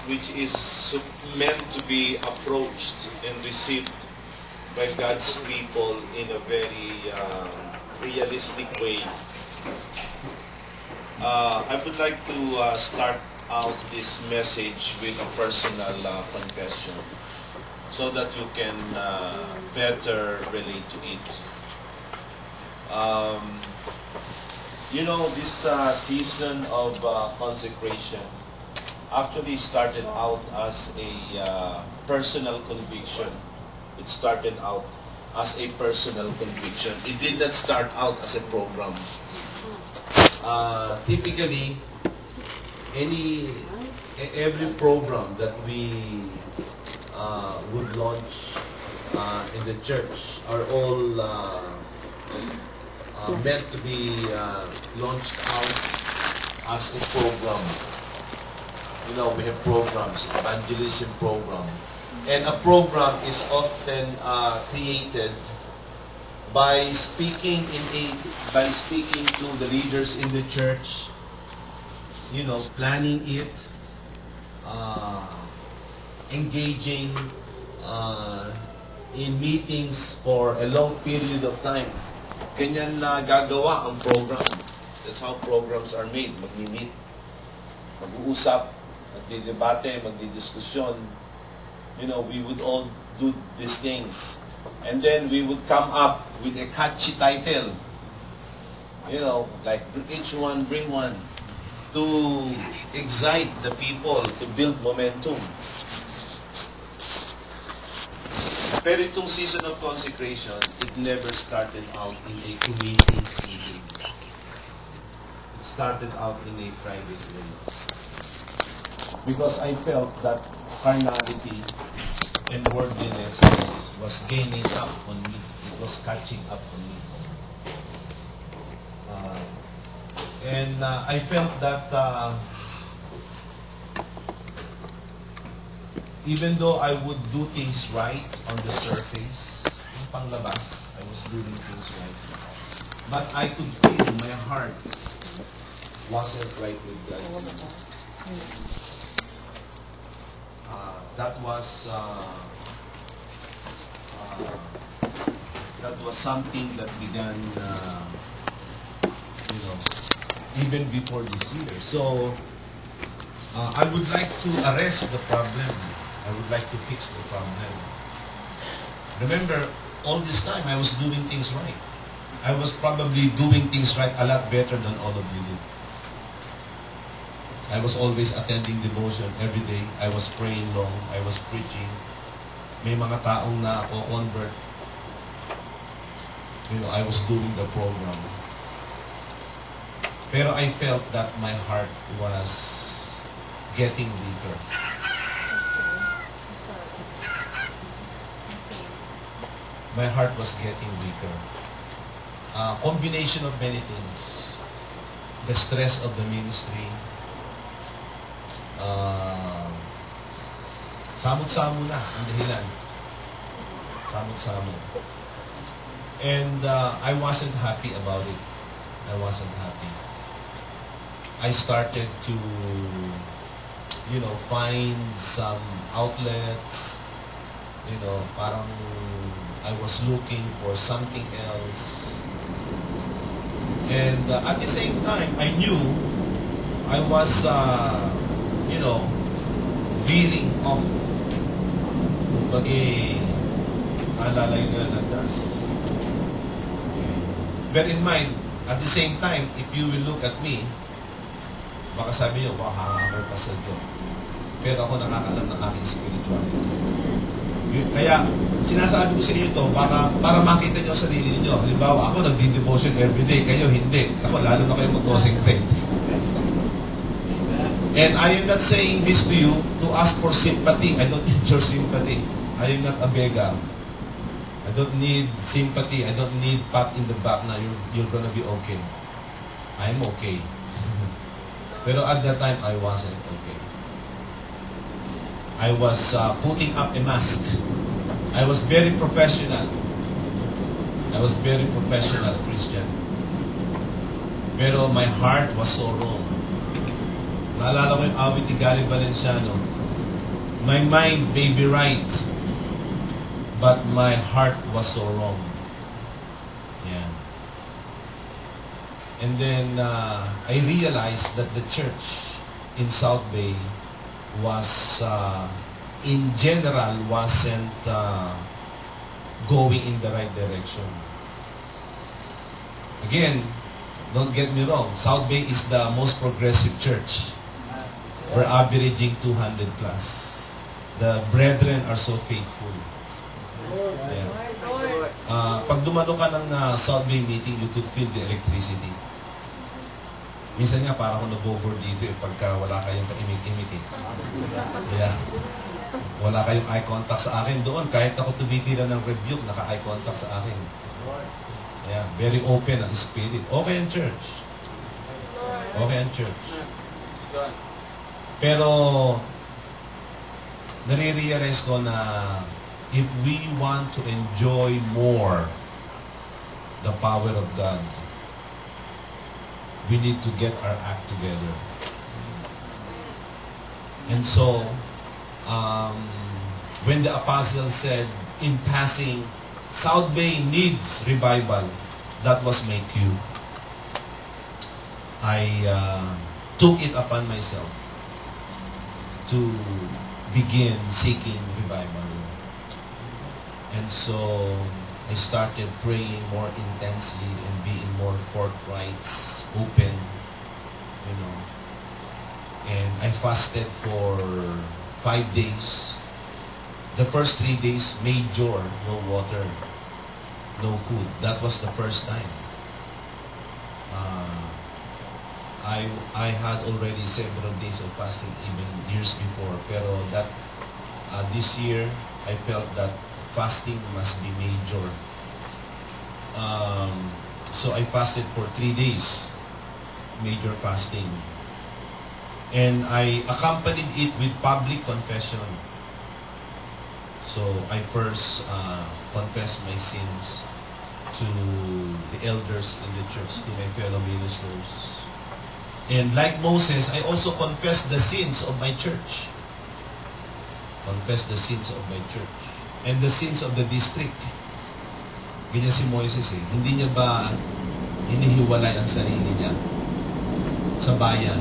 which is meant to be approached and received by God's people in a very realistic way. I would like to start out this message with a personal confession so that you can better relate to it. This season of consecration actually started out as a personal conviction. It started out as a personal conviction. It did not start out as a program. Typically, every program that we would launch in the church are all meant to be launched out as a program. We have programs, evangelism program. And a program is often created by speaking to the leaders in the church, planning it, engaging in meetings for a long period of time. Ganyan na gagawa ang program. That's how programs are made. Magmi-meet, mag-uusap, magdidebate, magdidiskusyon. We would all do these things. And then we would come up with a catchy title. Like each one bring one, to excite the people, to build momentum. Pero itong season of consecration, it never started out in a committee meeting. It started out in a private way. Because I felt that carnality and worldliness was gaining up on me. It was catching up on me. And I felt that even though I would do things right on the surface, yung panglabas, I was doing things right. But I could feel my heart wasn't right with God. That was something that began, even before this year. So I would like to arrest the problem. I would like to fix the problem. Remember, all this time I was doing things right. I was probably doing things right a lot better than all of you did. I was always attending devotion every day. I was praying long. I was preaching. May mga taong na convert. I was doing the program. Pero I felt that my heart was getting weaker. My heart was getting weaker. Combination of many things. The stress of the ministry. Samot-samo na ang dahilan. Samot-samo. And I wasn't happy about it. I wasn't happy. I started to, find some outlets. Parang I was looking for something else. And at the same time, I knew I was, veering off. Alala yun na landas. Bear in mind, at the same time, if you will look at me, baka sabi nyo, hangaker pa sa Diyos. Pero ako nakakalam ng aking spirituality. Kaya, sinasabi ko sa inyo ito, para makita nyo sa sarili niyo. Halimbawa, ako nagdi-devotion everyday, kayo hindi. Ako, lalo na kayo mag-concentrate. And I am not saying this to you to ask for sympathy. I don't need your sympathy. I am not a beggar. I don't need sympathy. I don't need pat in the back na you're gonna be okay. I'm okay. Pero at that time, I wasn't okay. I was putting up a mask. I was very professional. I was very professional Christian. Pero my heart was so wrong. Naalala ko yung awit ni Gary Valenciano. My mind may be right, but my heart was so wrong. Yeah. And then I realized that the church in South Bay was, in general, wasn't going in the right direction. Again, don't get me wrong, South Bay is the most progressive church. We're averaging 200 plus. The brethren are so faithful. Yeah. Pag dumano ka ng South Bay meeting, you could feel the electricity. Minsan nga, parang ako nag-over dito pagka wala kayong kaimik-imik eh. Yeah. Wala kayong eye contact sa akin doon. Kahit ako tumitira ng rebuke, naka-eye contact sa akin. Yeah. Very open ang spirit. Okay ang church. Okay ang church. Pero, nare-realize ko na if we want to enjoy more the power of God, we need to get our act together. And so, when the apostle said, in passing, South Bay needs revival, that was my cue. I took it upon myself to begin seeking revival. And so, I started praying more intensely and being more forthright, open, you know. And I fasted for 5 days. The first 3 days, major, no water, no food. That was the first time. I had already several days of fasting even years before. Pero that this year, I felt that fasting must be major. So I fasted for 3 days, major fasting. And I accompanied it with public confession. So I first confessed my sins to the elders in the church, to my fellow ministers. And like Moses, I also confessed the sins of my church. Confessed the sins of my church. And the sins of the district. Ganyan si Moises eh. Hindi niya ba hinihiwalay ang sarili niya sa bayan?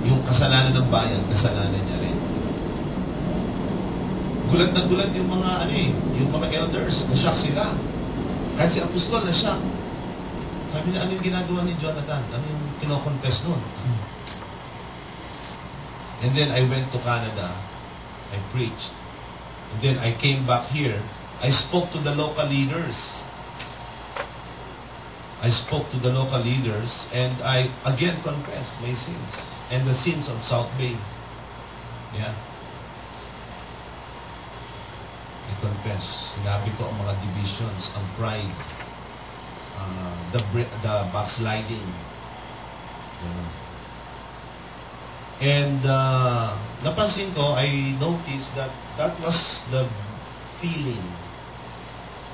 Yung kasalanan ng bayan, kasalanan niya rin. Gulat na gulat yung mga yung mga elders, na-shock sila. Kahit si Apostol na-shock. Sabi niya, ano yung ginagawa ni Jonathan? Ano yung kinoconfess nun? And then I went to Canada. I preached. And then I came back here. I spoke to the local leaders. I spoke to the local leaders and I again confessed my sins and the sins of South Bay. Yeah. I confess. Sinabi ko ang mga divisions, ang pride, the backsliding. You know. And napansin ko, I noticed that that was the feeling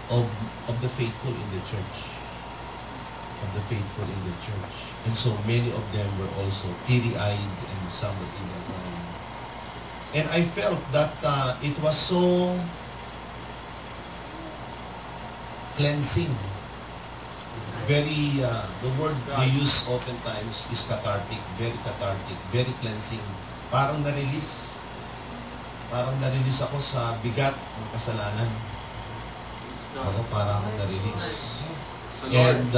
of the faithful in the church. Of the faithful in the church. And so many of them were also teary-eyed and some were even crying. And I felt that it was so cleansing. Very, the word they use oftentimes is cathartic, very cleansing. Parang na-release. Parang na-release ako sa bigat ng kasalanan. Oo, parang ako na-release. And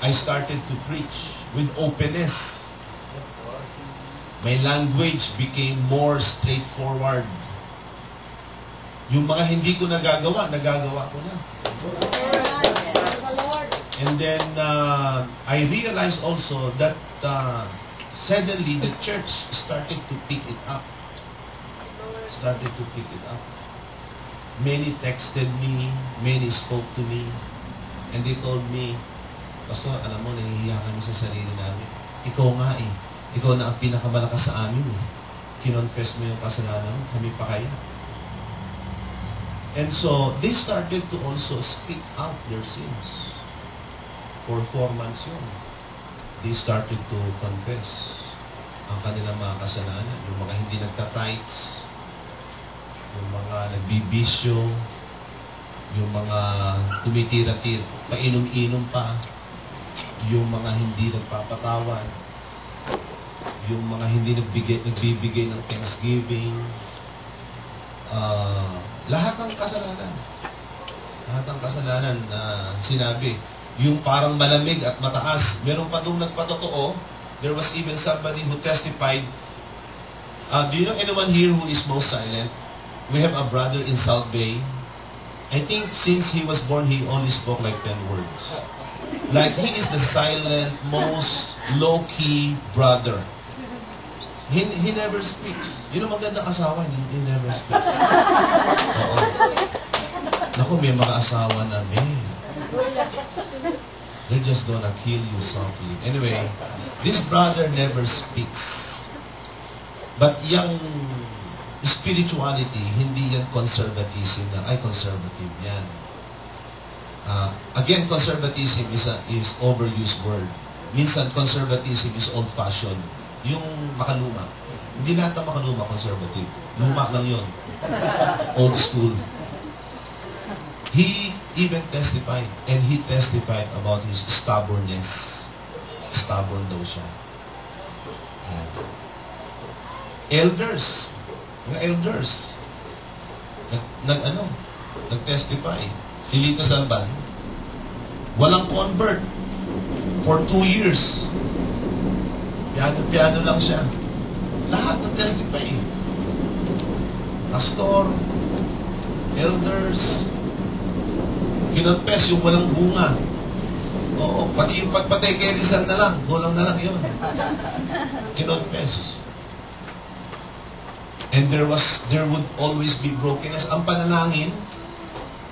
I started to preach with openness. My language became more straightforward. Yung mga hindi ko nagagawa ko na. And then I realized also that suddenly the church started to pick it up. Many texted me, many spoke to me, and they told me, Pastor, alam mo, nahihiya kami sa sarili namin. Ikaw nga eh. Ikaw na ang pinakamalakas sa amin eh. Kinonfess mo yung kasalanan mo, kami pa kaya. And so, they started to also speak out their sins. For 4 months yun. They started to confess. ang kanilang mga kasalanan. Yung mga hindi nagtatights, yung mga nagbibisyo, yung mga tumitira-tira, painom-inom pa, yung mga hindi nagpapatawan, yung mga hindi nagbibigay ng Thanksgiving, lahat ng kasalanan. Lahat ng kasalanan na sinabi. Yung parang malamig at mataas. Meron pa doon nagpatotoo. There was even somebody who testified. Do you know anyone here who is most silent? We have a brother in South Bay. I think since he was born, he only spoke like 10 words. Like he is the silent, most low-key brother. He never speaks. Yun ang magandang asawa, he never speaks. Oo. Naku, may mga asawa na, they're just gonna kill you softly. Anyway, this brother never speaks. But yung spirituality, hindi yan conservatism na, ay conservative yan. Again, conservatism is overused word. Minsan, conservatism is old-fashioned. Yung makaluma. Hindi lahat ng makaluma conservative. Luma lang yun. Old school. He even testified, and he testified about his stubbornness. Stubborn daw siya. Ayan. Elders. Mga elders. Nag-testify. Si Lito Salban, walang convert for 2 years. Piano lang siya. Lahat nag-testify. Pastor, elders, kinonfess yung walang bunga. Oo, pati yung pagpatay kay Rizal na lang, kulang na lang yun. Kinonfess. And there would always be brokenness. Ang panalangin,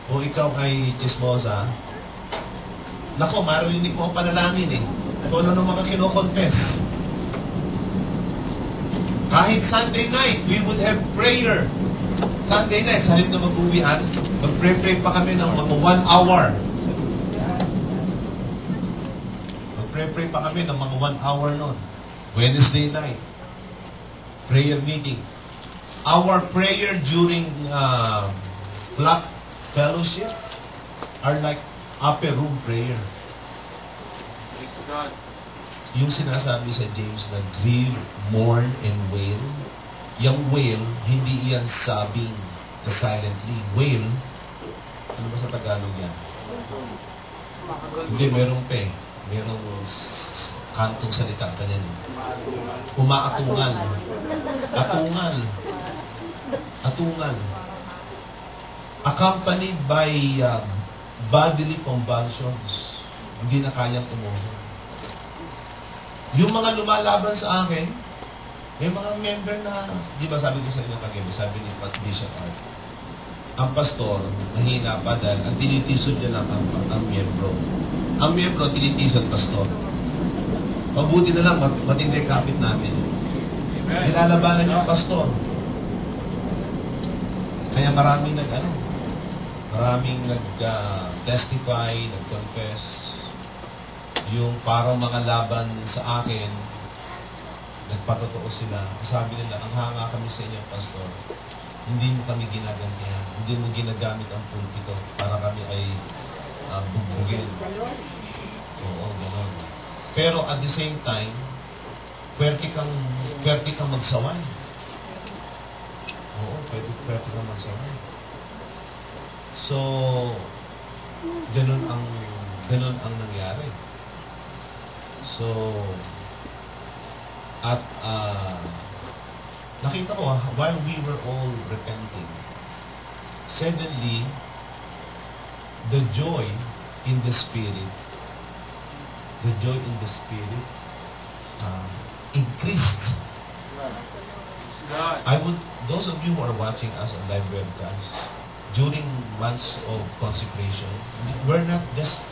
o ikaw ay chismosa, nako, marinig mo ang panalangin eh. Kung ano mga kinoconfess. Kahit Sunday night, we would have prayer. Sunday night, sa halip na mag-uwian, mag-pray-pray pa kami ng mga 1 hour. Mag-pray-pray pa kami ng mga 1 hour noon. Wednesday night, prayer meeting. Our prayer during Black Fellowship are like upper room prayer. Praise God. Yung sinasabi sa James na grieve, mourn, and wail, yung wail, hindi yan sabing na silently. Wail, ano ba sa Tagalog yan? Hindi, merong pe. Merong kantong salita, ganyan. Umaatungal. Atungal. Atungal. Accompanied by bodily convulsions. Hindi na kayang emotion. Yung mga lumalaban sa akin, may mga member na, di ba sabi ko sa inyo kagabi, sabi ni Bishop Art, ang pastor, mahina pa dahil ang tinitisod niya lang ang miyembro. Ang miyembro, tinitisod pastor. Mabuti na lang, matindi kapit namin. Nilalabanan yung pastor. Kaya maraming nag-testify, nag-confess. Yung parang mga laban sa akin, nagpatotoo sila. Sabi nila, ang hanga kami sa inyo, pastor. Hindi mo kami ginagantihan. Hindi mo ginagamit ang pulpito para kami ay bugbugin. Oo, gano'n. Pero at the same time, pwerte kang magsaway. Oo, pwerte kang magsaway. So, ganun ang nangyari. So, at nakita ko, while we were all repenting, suddenly, the joy in the Spirit increased. Those of you who are watching us on live webcast, during months of consecration, we're not just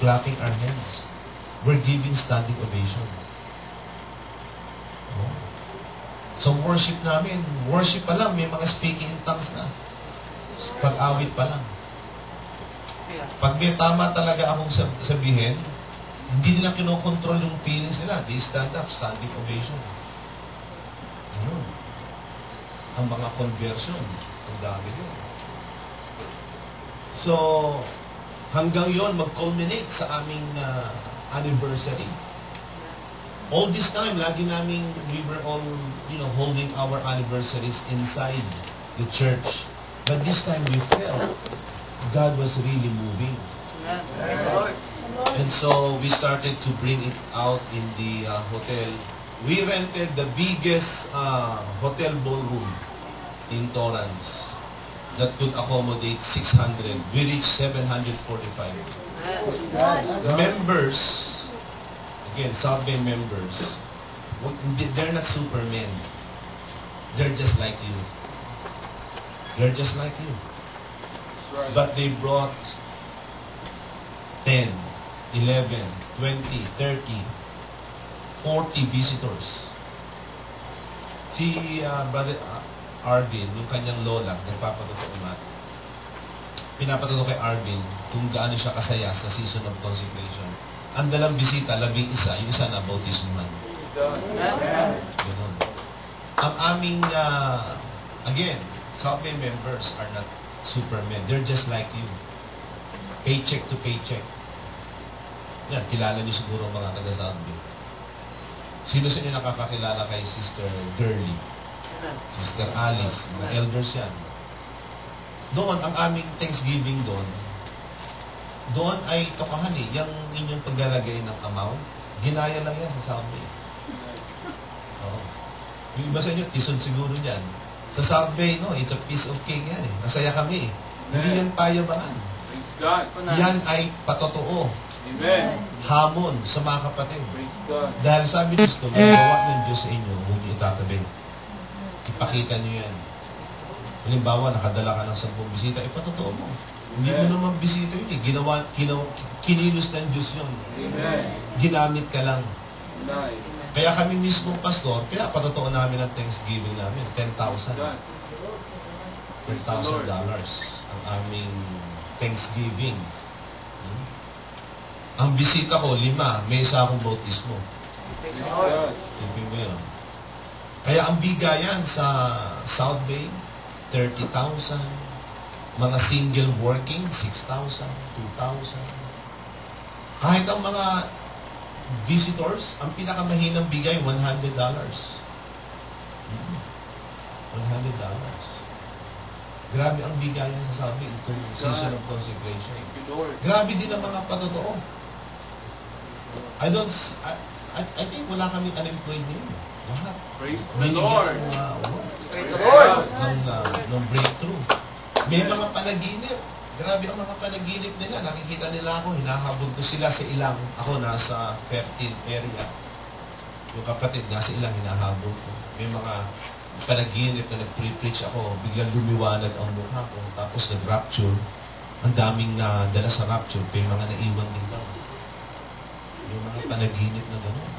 clapping our hands. We're giving standing ovation. Oh. So worship namin, worship pa lang, may mga speaking in tongues na. Pag-awit pa lang. Pag may tama talaga akong sabihin, hindi nila kinokontrol yung feelings nila. They stand up, standing ovation. ang mga conversion. Ang dami yun. So, hanggang yon mag-culminate sa aming anniversary. All this time, lagi namin, we were all, holding our anniversaries inside the church. But this time, we felt God was really moving. And so, we started to bring it out in the hotel. We rented the biggest hotel ballroom in Torrance that could accommodate 600. We reached 745. Members, again, South Bay members, they're not supermen. They're just like you. They're just like you. Right. But they brought 10, 11, 20, 30, 40 visitors. Si Brother Arvin, yung kanyang lola, nagpapatotoo na, pinapatotoo kay Arvin kung gaano siya kasaya sa season of consecration. Ang dalang bisita, 11, yung isa na bautismuhan. Ganun. Ang aming, again, South Bay members are not supermen. They're just like you. Paycheck to paycheck. Yan, kilala niyo siguro mga taga South Bay. Sino sa inyo nakakakilala kay Sister Girly? Sister Alice, mga elders yan. Doon, ang aming Thanksgiving doon ay tokahan yung inyong paglalagay ng amount, ginaya lang yan sa South Bay. Oo. Yung iba sa inyo, tison siguro dyan. Sa South Bay, it's a piece of cake yan eh. Masaya kami eh. Hindi yan payabangan. Praise God. Yan ay patotoo. Amen. Hamon sa mga kapatid. Praise God. Dahil sabi ni Kristo, may gawa ng Diyos sa inyo, huwag niyo itatabi. Ipakita niyo yan. Halimbawa, nakadala ka ng 10 bisita, patotoo mo. Hindi mo naman bisita yun eh. Kinilos ng Diyos yun. Amen. Ginamit ka lang. Amen. Kaya kami mismo, pastor, pinapatotoo namin ang Thanksgiving namin. $10,000. God. $10,000 ang aming Thanksgiving. Ang bisita ko, 5. May isa akong bautismo. Praise God. Silipin mo yun. Kaya ang bigayan sa South Bay, 30,000. Mga single working, 6,000, 2,000. Kahit ang mga visitors, ang pinakamahinang bigay, $100. $100. Grabe ang bigayan sa South Bay itong season of consecration. Thank you, Lord. Grabe din ang mga patotoo. I think wala kami unemployed din. Lahat. Praise the Binigyan Lord. Praise the Lord. ng breakthrough. May mga panaginip. Grabe ang mga panaginip nila. Nakikita nila ako, hinahabol ko sila sa ilang. Ako nasa fertile area. Yung kapatid, nasa ilang hinahabol ko. May mga panaginip na nag-preach ako, biglang lumiwanag ang mukha ko. Tapos nag-rapture. Ang daming nadala sa rapture, may mga naiwan din daw. Yung mga panaginip na gano'n.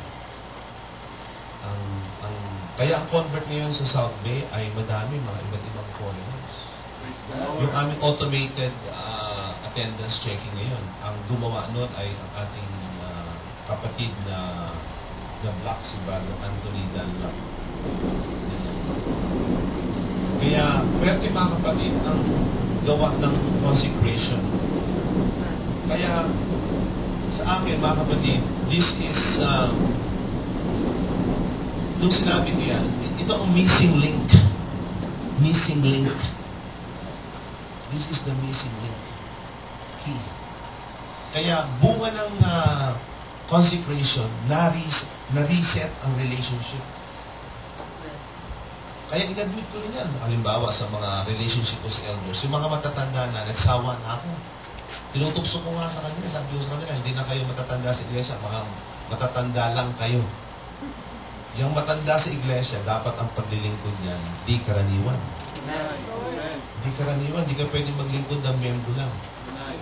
Kaya ang convert ngayon sa South Bay ay madami, mga iba't ibang foreigners. Praise the Lord. Yung aming automated attendance checking ngayon, ang gumawa nun ay ang ating kapatid na black, si Brother Anthony Dalma. Kaya, pwerte mga kapatid ang gawa ng consecration. Kaya, sa akin mga kapatid, this is nung sinabi ko yan, ito ang missing link. Missing link. This is the missing link. Key. Kaya bunga ng consecration, na-reset ang relationship. Kaya in-admit ko rin yan. Halimbawa sa mga relationship ko sa elders, yung mga matatanda na, nagsawa na ako. Tinutukso ko nga sa kanila, sabi ko sa kanila, hindi na kayo matatanda sa iglesia, mga matatanda lang kayo. Yung matanda sa iglesia, dapat ang paglilingkod niyan, di karaniwan. Amen. Di karaniwan, di ka pwedeng maglingkod ng miyembro lang. Amen.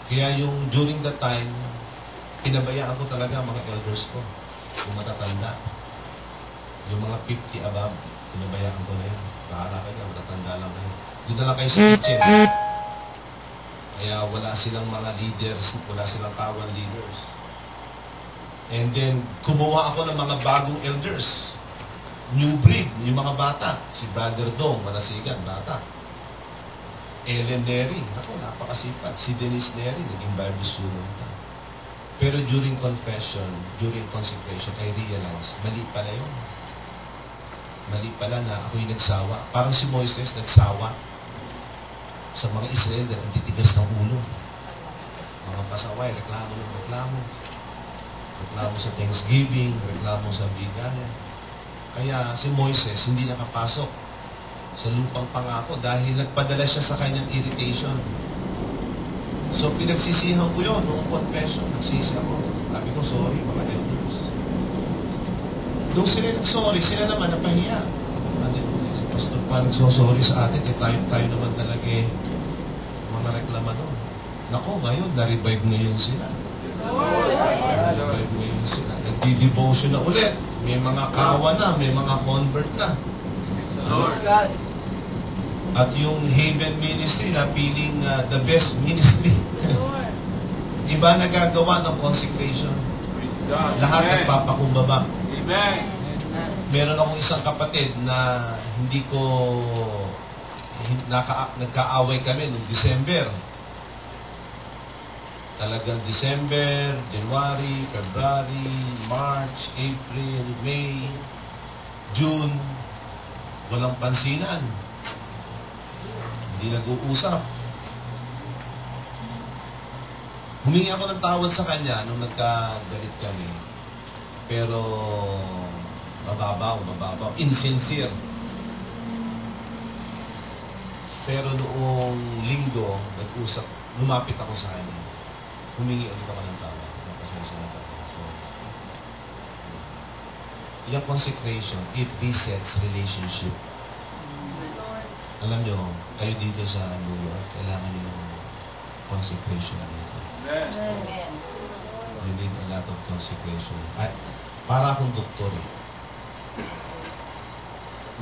Kaya yung during that time, pinabayaan ko talaga ang mga elders ko, yung matatanda. Yung mga 50 above, pinabayaan ko na yun. Bahala kayo, matatanda lang kayo. Doon na lang kayo sa kitchen. Kaya wala silang mga leaders, wala silang kawal leaders. And then, kumuha ako ng mga bagong elders. new breed, yung mga bata. Si Brother Dong, Manasigan, bata. Ellen Neri, ako, napakasipag. Si Denise Neri, naging Bible student na. Pero during confession, during consecration, I realized, mali pala yun. Mali pala na ako yung nagsawa. Parang si Moises nagsawa sa mga Israel dahil ang titigas ng ulo. Mga pasaway, reklamo ng reklamo. Reklamo sa Thanksgiving, reklamo sa bigayan. Kaya si Moises hindi nakapasok sa lupang pangako dahil nagpadala siya sa kanyang irritation. So pinagsisihan ko yun noong confession. Nagsisi ako. Sabi ko, sorry mga elders. Nung sila nag-sorry, sila naman napahiya. Hallelujah. Si Pastor pa nagsosorry sa atin, tayo naman talaga mga reklamador. Nako, ngayon, na-revive ngayon sila. Na-revive ngayon sila. Nagdi-devotion na ulit. May mga kawa na, may mga convert na. At yung Haven Ministry na piling the best ministry. Iba nagagawa ng consecration. Lahat nagpapakumbaba. Amen. Meron akong isang kapatid na hindi ko nagkaaway kami noong December. Talagang December, January, February, March, April, May, June, walang pansinan. Hindi nag-uusap. Humingi ako ng tawad sa kanya nung nagkagalit kami. Pero mababaw. Insincere. Pero noong linggo, lumapit ako sa kanya. Humingi ulit ako ng tawad. Napasensya na tayo. So, yung consecration, it resets relationship. Alam nyo, kayo dito sa New York, kailangan nyo ng consecration dito. Amen. You need a lot of consecration. Para akong doktor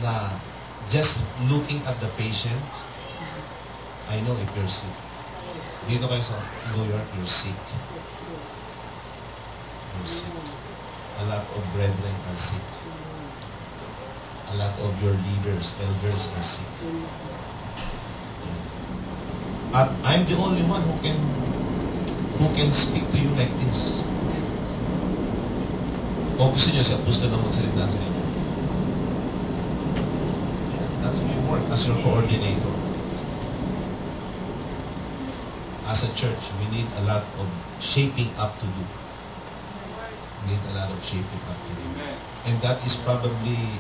na just looking at the patient, I know if you're sick. Dito kayo sa New York, you're sick. You're sick. A lot of brethren are sick. A lot of your leaders, elders are sick. At I'm the only one who can speak to you like this. O gusto niyo siya, gusto na magsalita sa inyo. Yeah, that's my work as your coordinator. As a church, we need a lot of shaping up to do. We need a lot of shaping up to do. And that is probably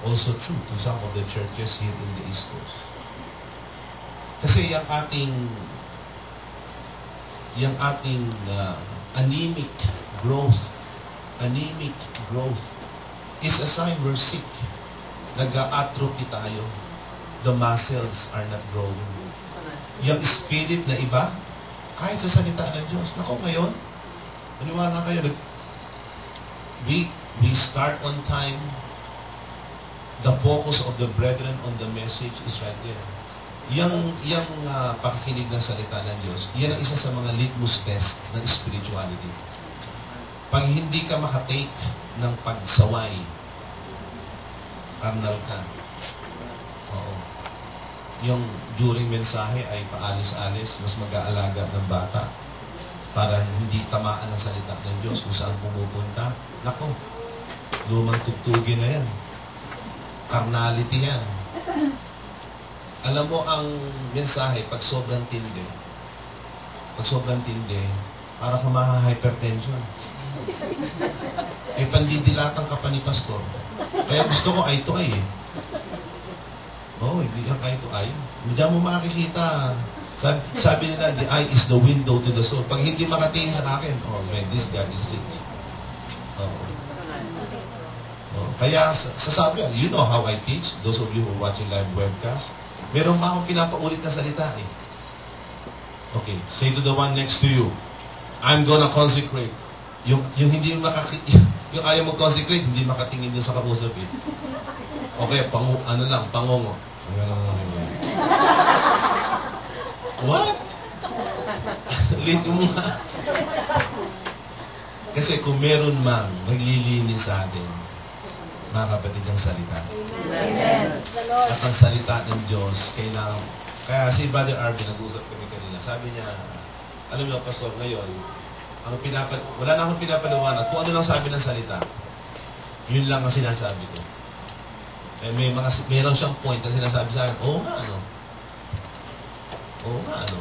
also true to some of the churches here in the East Coast. Kasi yung ating anemic growth is a sign we're sick. Nag-atrophy tayo. The muscles are not growing. Yung spirit na iba, kahit sa salita ng Diyos. Nako, ngayon, maniwala kayo, we start on time. The focus of the brethren on the message is right there. Yung pakikinig ng salita ng Diyos, yan ang isa sa mga litmus test ng spirituality. Pag hindi ka makatake ng pagsaway, carnal ka. Oo. Yung during mensahe ay paalis-alis, mas mag-aalaga ng bata para hindi tamaan ng salita ng Diyos kung saan pumupunta. Nako, lumang tugtugin na yan. Carnality yan. Alam mo ang mensahe, pag sobrang tindi, para ka maha-hypertension. Pandidilatan ka pa ni Pastor. Kaya gusto ko eye to eye eh. Hindi kang eye to eye. Diyan mo makikita. Sabi nila, the eye is the window to the soul. Pag hindi makatingin sa akin, oh man, this guy is sick. Kaya sasabi, you know how I teach, those of you who are watching live webcast, meron pa akong pinapaulit na salita eh. Okay, say to the one next to you, I'm gonna consecrate. Yung hindi yung ayaw mo consecrate, hindi makatingin dun sa kausap eh. Okay, pangongo. What? Lito mo nga. Kasi kung meron mang maglilinis sa atin, mga kapatid, ang salita. Amen. At ang salita ng Diyos, kailangan. Kaya si Brother Arvin, nag-uusap kami kanina, sabi niya, alam niyo, Pastor, ngayon, wala na akong pinapaliwanag. Kung ano lang sabi ng salita, yun lang ang sinasabi ko. Eh, mayroon siyang point na sinasabi sa akin, oo nga, ano? Oo nga, ano?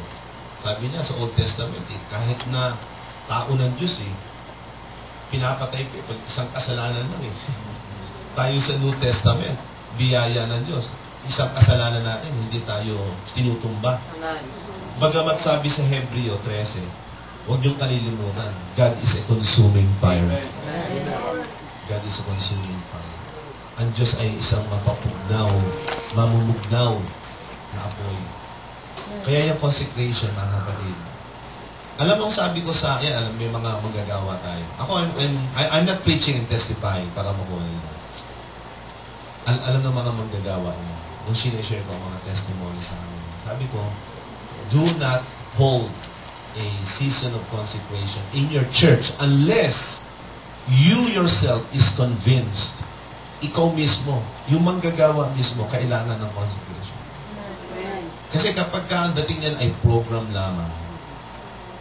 Sabi niya sa Old Testament, kahit na tao ng Diyos, pinapatay ko, isang kasalanan lang Tayo sa New Testament, biyaya ng Diyos. Isang kasalanan natin, hindi tayo tinutumba. Bagamat sabi sa Hebreo 13, huwag niyong kalilimutan, God is a consuming fire. God is a consuming fire. Ang Diyos ay isang mapapugnaw, mamumugnaw na apoy. Kaya yung consecration, mga kapatid. Alam mo, sabi ko sa, may mga magagawa tayo. Ako, I'm not preaching and testifying para makuha nila. Alam ng mga magagawa niya. Nung sinishare ko ang mga testimony sa amin. Sabi ko, do not hold a season of consecration in your church unless you yourself is convinced, ikaw mismo, yung manggagawa mismo, kailangan ng consecration. Kasi kapag ang dating yan ay program lamang,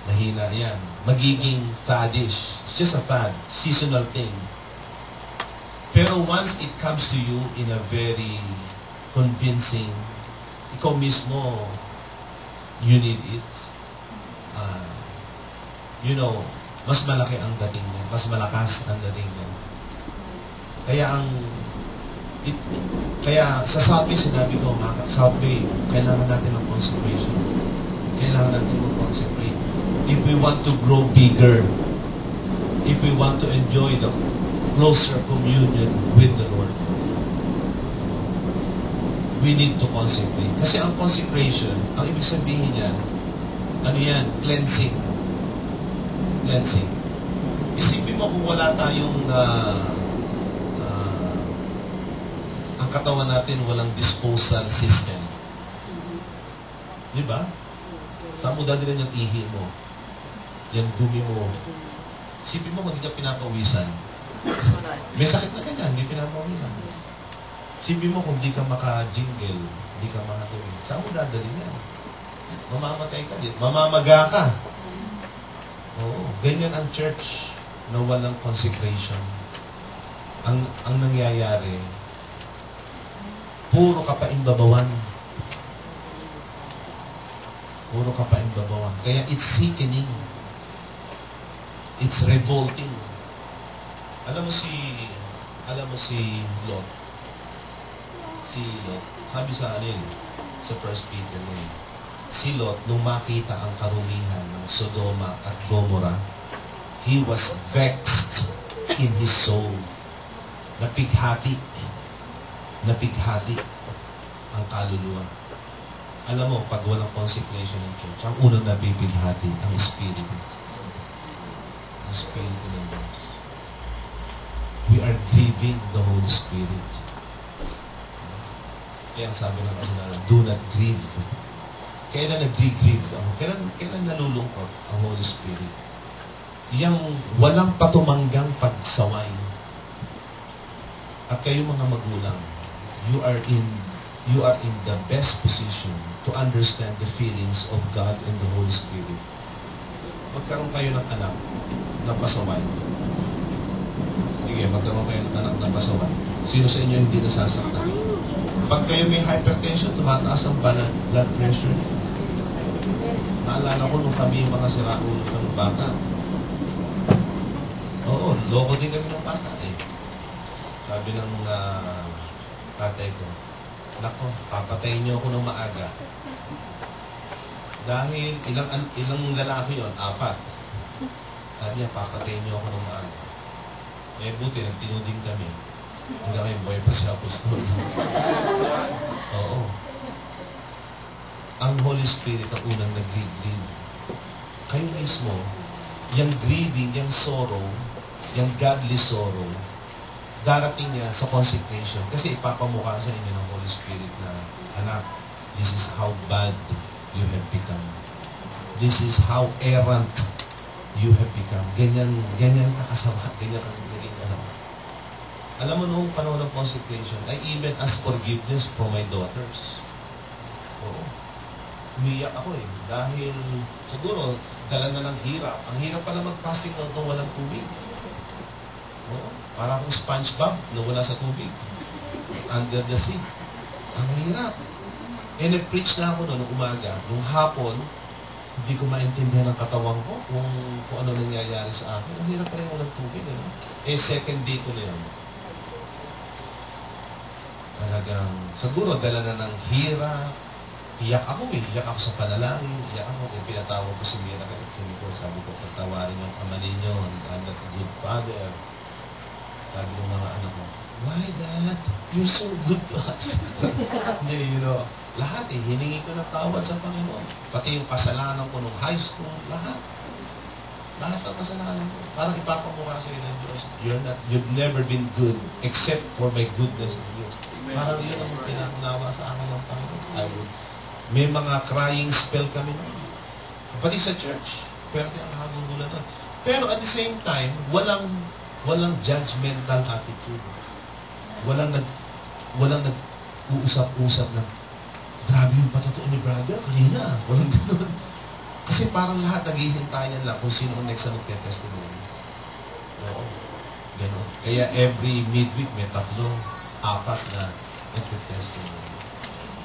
mahina yan. Magiging faddish. It's just a fad. Seasonal thing. Pero once it comes to you in a very convincing, ikaw mismo, you need it. Mas malaki ang dating niya. Mas malakas ang dating niya. Kaya sa South Bay, sinabi ko, South Bay, kailangan natin ng consecration. Kailangan natin mag-consecrate. If we want to grow bigger, if we want to enjoy the closer communion with the Lord, we need to consecrate. Kasi ang consecration, ang ibig sabihin niyan, cleansing. Cleansing. Isipin mo kung wala tayong ang katawan natin walang disposal system. Di ba? Saan mo dadalhin yung ihi mo? Yung dumi mo. Isipin mo kung hindi ka pinapawisan. May sakit na ganyan, hindi pinapawisan. Isipin mo kung hindi ka maka-jingle, hindi ka makatuloy. Saan mo dadalhin yan? Mamamatay ka din. Mamamaga ka. Oo. Ganyan ang church na walang consecration. Ang nangyayari, puro ka pa imbabawan. Puro ka pa imbabawan. Kaya it's sickening. It's revolting. Alam mo si Lot. Si Lot. Sabi sa sa 1 Peter si Lot, nung makita ang karumihan ng Sodoma at Gomorrah, he was vexed in his soul. Napighati ang kaluluwa. Alam mo, pag walang consecration ng church, ang unang nabibighati, ang Espiritu. Ang Espiritu ng Diyos. We are grieving the Holy Spirit. Kaya ang sabi ng kasalanan, do not grieve. Kailan nag-grieve ako? Kailan nalulungkot ang Holy Spirit? Yang walang patumanggang pagsaway. At kayo mga magulang, you are in the best position to understand the feelings of God and the Holy Spirit. Magkaroon kayo ng anak na pasaway. Sige, magkaroon kayo ng anak na pasaway. Sino sa inyo hindi nasasaktan? Pag kayo may hypertension, tumataas ang blood pressure. Naalala ko nung kami mga siraulo ng bata. Oo, loko din kami ng bata Sabi ng tatay ko, nako, papatayin niyo ako ng maaga. Dahil ilang lalaki yon, 4. Sabi niya, papatayin niyo ako ng maaga. Buti, nagtinuding kami. Hindi kayo buhay pa si Apostol. Oo. Ang Holy Spirit ang unang nag-grieve. Kayo mismo, yung grieving, yung sorrow, yung godly sorrow, darating niya sa consecration. Kasi ipapamukha sa inyo ng Holy Spirit na, anak, this is how bad you have become. This is how errant you have become. Ganyan kakasama. Ganyan kang naging kasama. Alam mo, noong panahon ng consecration, I even asked forgiveness from my daughters. Oo. Umiyak ako eh. Dahil, siguro, dala na ng hirap. Ang hirap pala mag-fasting na itong walang tubig. Oo. Para akong SpongeBob na wala sa tubig. Under the sea. Ang hirap. Eh, nag-preach na ako noong umaga. Nung hapon, hindi ko maintindihan ang katawan ko kung ano nangyayari sa akin. Ang hirap pa rin walang tubig. Ano? Eh, second day ko na yun. Talagang, siguro, dala na ng hirap. Iyak ako eh. Iyak ako sa panalangin. Iyak ako. Eh, pinatawag ko si Mira. Sabi ko, patawarin yung ama ninyo. I'm not a good father. Sabi ng mga anak ko, why, Dad? You're so good to us. Hindi, lahat eh. Hiningi ko ng tawad sa Panginoon. Pati yung kasalanan ko nung high school, lahat. Lahat ng kasalanan ko. Parang ipapamukha sa iyo ng Diyos. You've never been good except for my goodness of Diyos. Parang yun ang pinaknawa sa akin ng Panginoon. May mga crying spell kami nun. Pati sa church. Pero ang hagugulan nun. Pero at the same time, walang judgmental attitude. Walang nag-uusap-usap na, grabe yung patotoo ni brother, kanina. Walang ganun. Kasi parang lahat naghihintayan lang kung sino ang next na magte-testimony. Oo. Ganun. Kaya every midweek may 3, 4 na magte-testimony.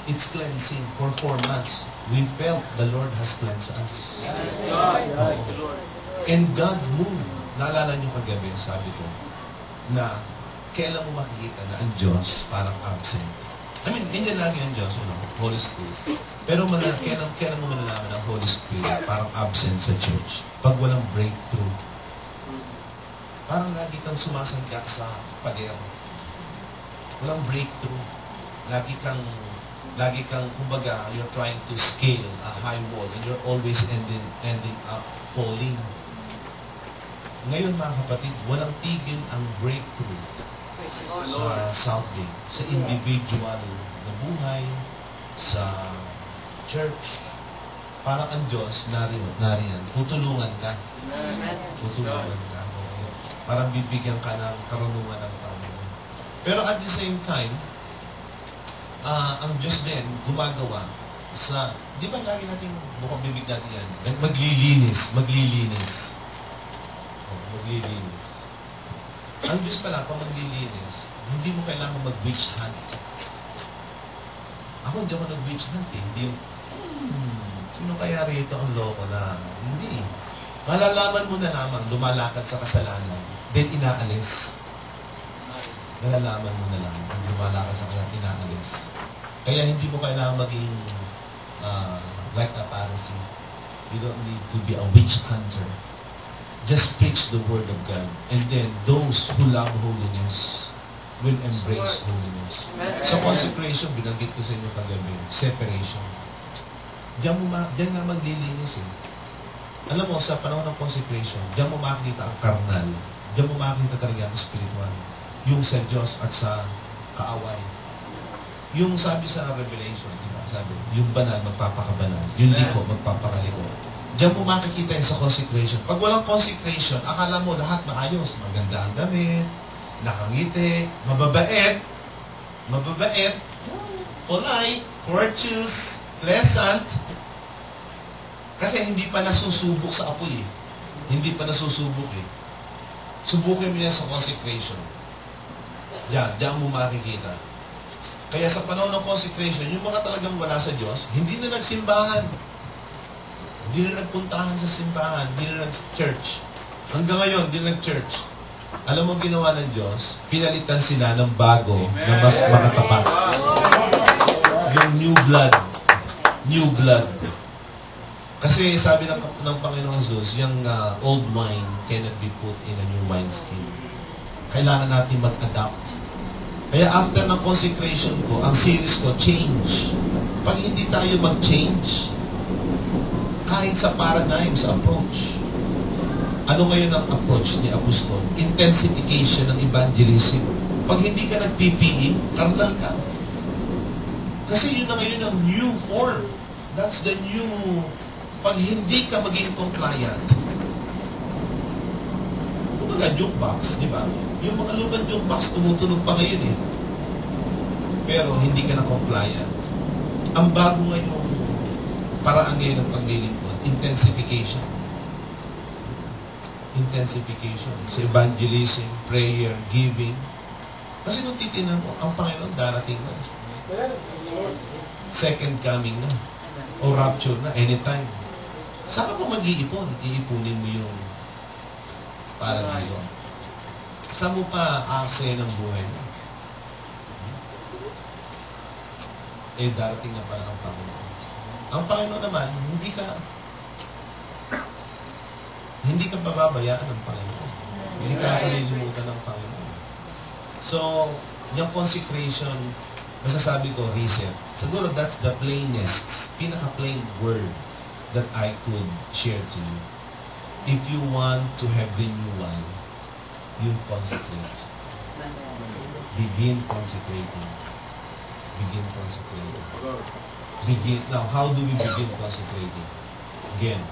It's cleansing. For 4 months, we felt the Lord has cleansed us. Yes, God. Oo. Thank you, Lord. And God moved. Naalala niyo kagabi, sabi ko, na kailan mo makikita na ang Diyos parang absent. I mean, hindi lagi ang Diyos, Holy Spirit. Pero kailan mo malalaman ang Holy Spirit parang absent sa church? Pag walang breakthrough. Parang lagi kang sumasangga sa pader. Walang breakthrough. Lagi kang, kumbaga, you're trying to scale a high wall and you're always ending up falling. Ngayon, mga kapatid, walang tigil ang breakthrough sa Southgate, sa individual na buhay, sa church. Parang ang Diyos, nariyan. Tutulungan ka. Tutulungan ka. Parang bibigyan ka ng karunungan ng Panginoon. Pero at the same time, ang Diyos din gumagawa sa, di ba lagi natin bukang bibig natin yan? Maglilinis. Maglilinis. Ang Diyos pala, pag maglilinis, hindi mo kailangan mag-witch hunt. Ako hindi ako nag-witch hunt eh. Hindi yung, sino kaya rito ang loko na? Hindi. Malalaman mo na lamang, lumalakad sa kasalanan, then inaalis. Malalaman mo na lang, lumalakad sa kasalanan, inaalis. Kaya hindi mo kailangan maging like a Pharisee. You don't need to be a witch hunter. Just preach the word of God. And then those who love holiness will embrace holiness. Sa consecration, binanggit ko sa inyo kagabi, separation. Diyan nga maglilinis eh. Alam mo, sa panahon ng consecration, diyan mo makikita ang karnal. Diyan mo makikita talaga ang spiritual. Yung sa Diyos at sa kaaway. Yung sabi sa Revelation, diba? Sabi, yung banal magpapakabanal, yung liko magpapakaliko. Diyan mo makikita yung sa consecration. Pag walang consecration, akala mo lahat maayos. Maganda ang damit, nakangiti, mababait, polite, courteous, pleasant. Kasi hindi pa nasusubok sa apoy eh. Hindi pa nasusubok eh. Subukin mo yan sa consecration. Diyan mo makikita. Kaya sa panahon ng consecration, yung mga talagang wala sa Diyos, hindi na nagsimbahan. Hindi na nagpuntahan sa simbahan, hindi na nag-church. Hanggang ngayon, hindi na nag-church. Alam mo ginawa ng Diyos? Pinalitan sila ng bago na mas makatapat. Yung new blood. New blood. Kasi sabi ng Panginoon Jesus, yung old wine cannot be put in a new wineskin. Kailangan natin mag-adapt. Kaya after ng consecration ko, ang series ko, change. Pag hindi tayo mag-change, kahit sa paradigm, sa approach. Ano ngayon ang approach ni Apostol? Intensification ng evangelism. Pag hindi ka nag-PPE, karnal ka. Kasi yun na ngayon ang new form. That's the new... Pag hindi ka maging compliant, Kumbaga, jukebox, di ba? Yung mga lumang jukebox, tumutunog pa ngayon eh. Pero hindi ka na compliant. Ang bago ngayong paraan ngayon ng paglilingkod, intensification. Intensification. Sa evangelism, prayer, giving. Kasi kung titinan mo, ang Panginoon darating na. Second coming na. O rapture na, anytime. Saan ka pa mag-iipon? Iipunin mo yung para dito. Saan mo pa aaksaya ng buhay mo? Eh, darating na pala ang Panginoon. Ang Panginoon naman, hindi ka pababayaan ng Panginoon. Hindi ka kalilimutan ng Panginoon. So, yung consecration, masasabi ko, reset. Siguro that's the plainest, pinaka-plain word that I could share to you. If you want to have renewal, you consecrate. Begin consecrating. Begin consecrating. Now, how do we begin consecrating? Again,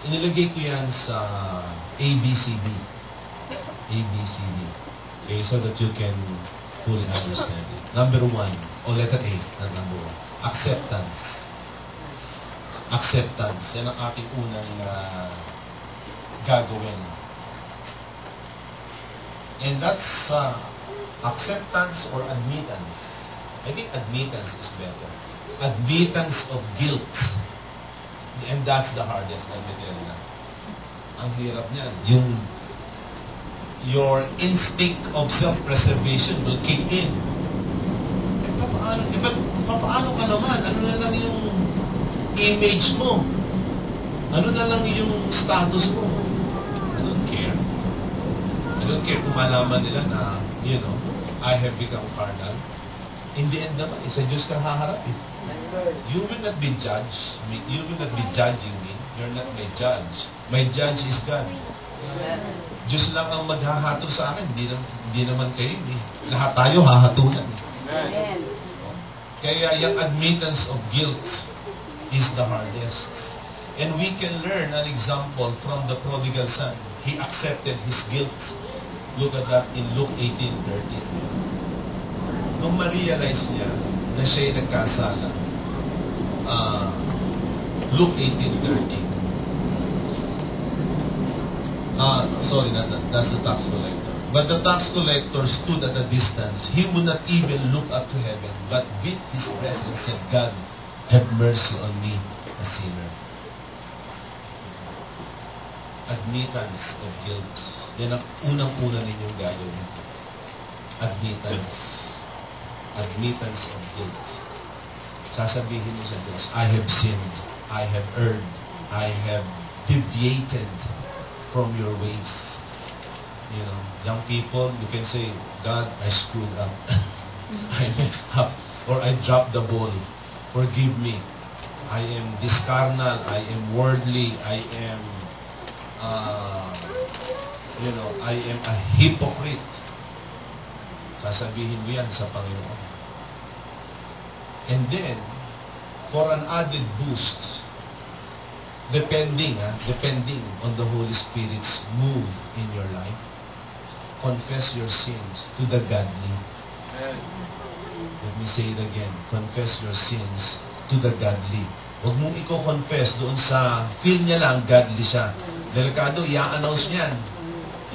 inilagay ko yan sa ABCD. ABCD. Okay, so that you can fully understand it. Number 1, o letter A, not number 1. Acceptance. Acceptance. Yan ang ating unang gagawin. And that's acceptance or admittance. I think admittance is better. Admittance of guilt. And that's the hardest, let me tell you. Ang hirap niyan. Your instinct of self-preservation will kick in. Paano ka naman? Ano na lang yung image mo? Ano na lang yung status mo? I don't care. I don't care kung malaman nila na, I have become carnal. In the end naman, sa Diyos ka haharap eh. You will not be judged. You will not be judging me. You're not my judge. My judge is God. Diyos lang ang maghahatol sa akin. Hindi naman kayo eh. Lahat tayo hahatulan. Amen. Kaya yung admittance of guilt is the hardest. And we can learn an example from the prodigal son. He accepted his guilt. Look at that in Luke 18:13. Nung ma-realize niya na siya'y nagkasala, Luke 18:13. Sorry, that's the tax collector. But the tax collector stood at a distance. He would not even look up to heaven, but beat his breast and said, God, have mercy on me, a sinner. Admittance of guilt. Yan ang unang-una ninyong gagawin. Admittance. Admittance of guilt. Sasabihin mo sa Diyos, I have sinned. I have erred. I have deviated from your ways. Young people, you can say, God, I screwed up. I messed up. Or I dropped the ball. Forgive me. I am this carnal. I am worldly. I am I am a hypocrite. Sasabihin mo yan sa Panginoon. And then, for an added boost, depending on the Holy Spirit's move in your life, confess your sins to the godly. Let me say it again. Confess your sins to the godly. Huwag mong i-confess doon sa feel niya lang, godly siya. Delikado, i-announce niyan.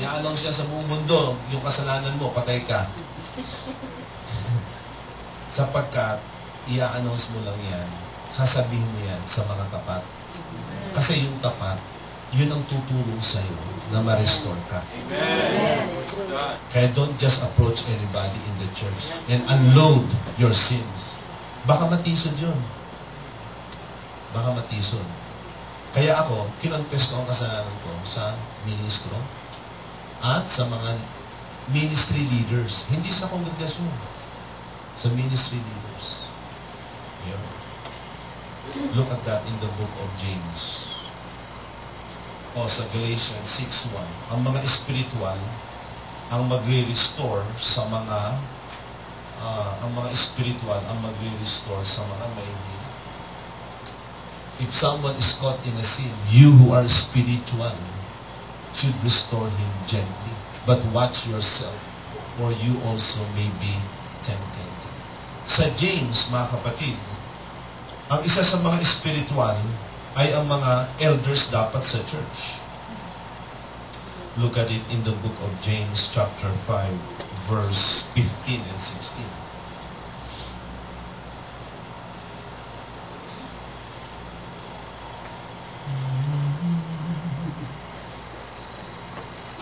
I-announce niya sa buong mundo, yung kasalanan mo, patay ka. Sapagkat, i-announce mo lang yan, sasabihin mo yan sa mga tapat. Kasi yung tapat, yun ang tutulong sa'yo na ma-restore ka. Amen. Kaya don't just approach anybody in the church and unload your sins. Baka matisod yun. Baka matisod. Kaya ako, kinonfess ko ang kasalanan ko sa ministro at sa mga ministry leaders. Hindi sa kongregasyon. Sa ministry leaders. Yeah. Look at that in the book of James. O sa Galatians 6:1. Ang mga spiritual ang magre-restore sa mga spiritual ang magre-restore sa mga mahihina. If someone is caught in a sin, you who are spiritual, should restore him gently. But watch yourself, or you also may be tempted. Sa James, mga kapatid, ang isa sa mga spiritual ay ang mga elders dapat sa church. Look at it in the book of James chapter 5, verse 15 and 16.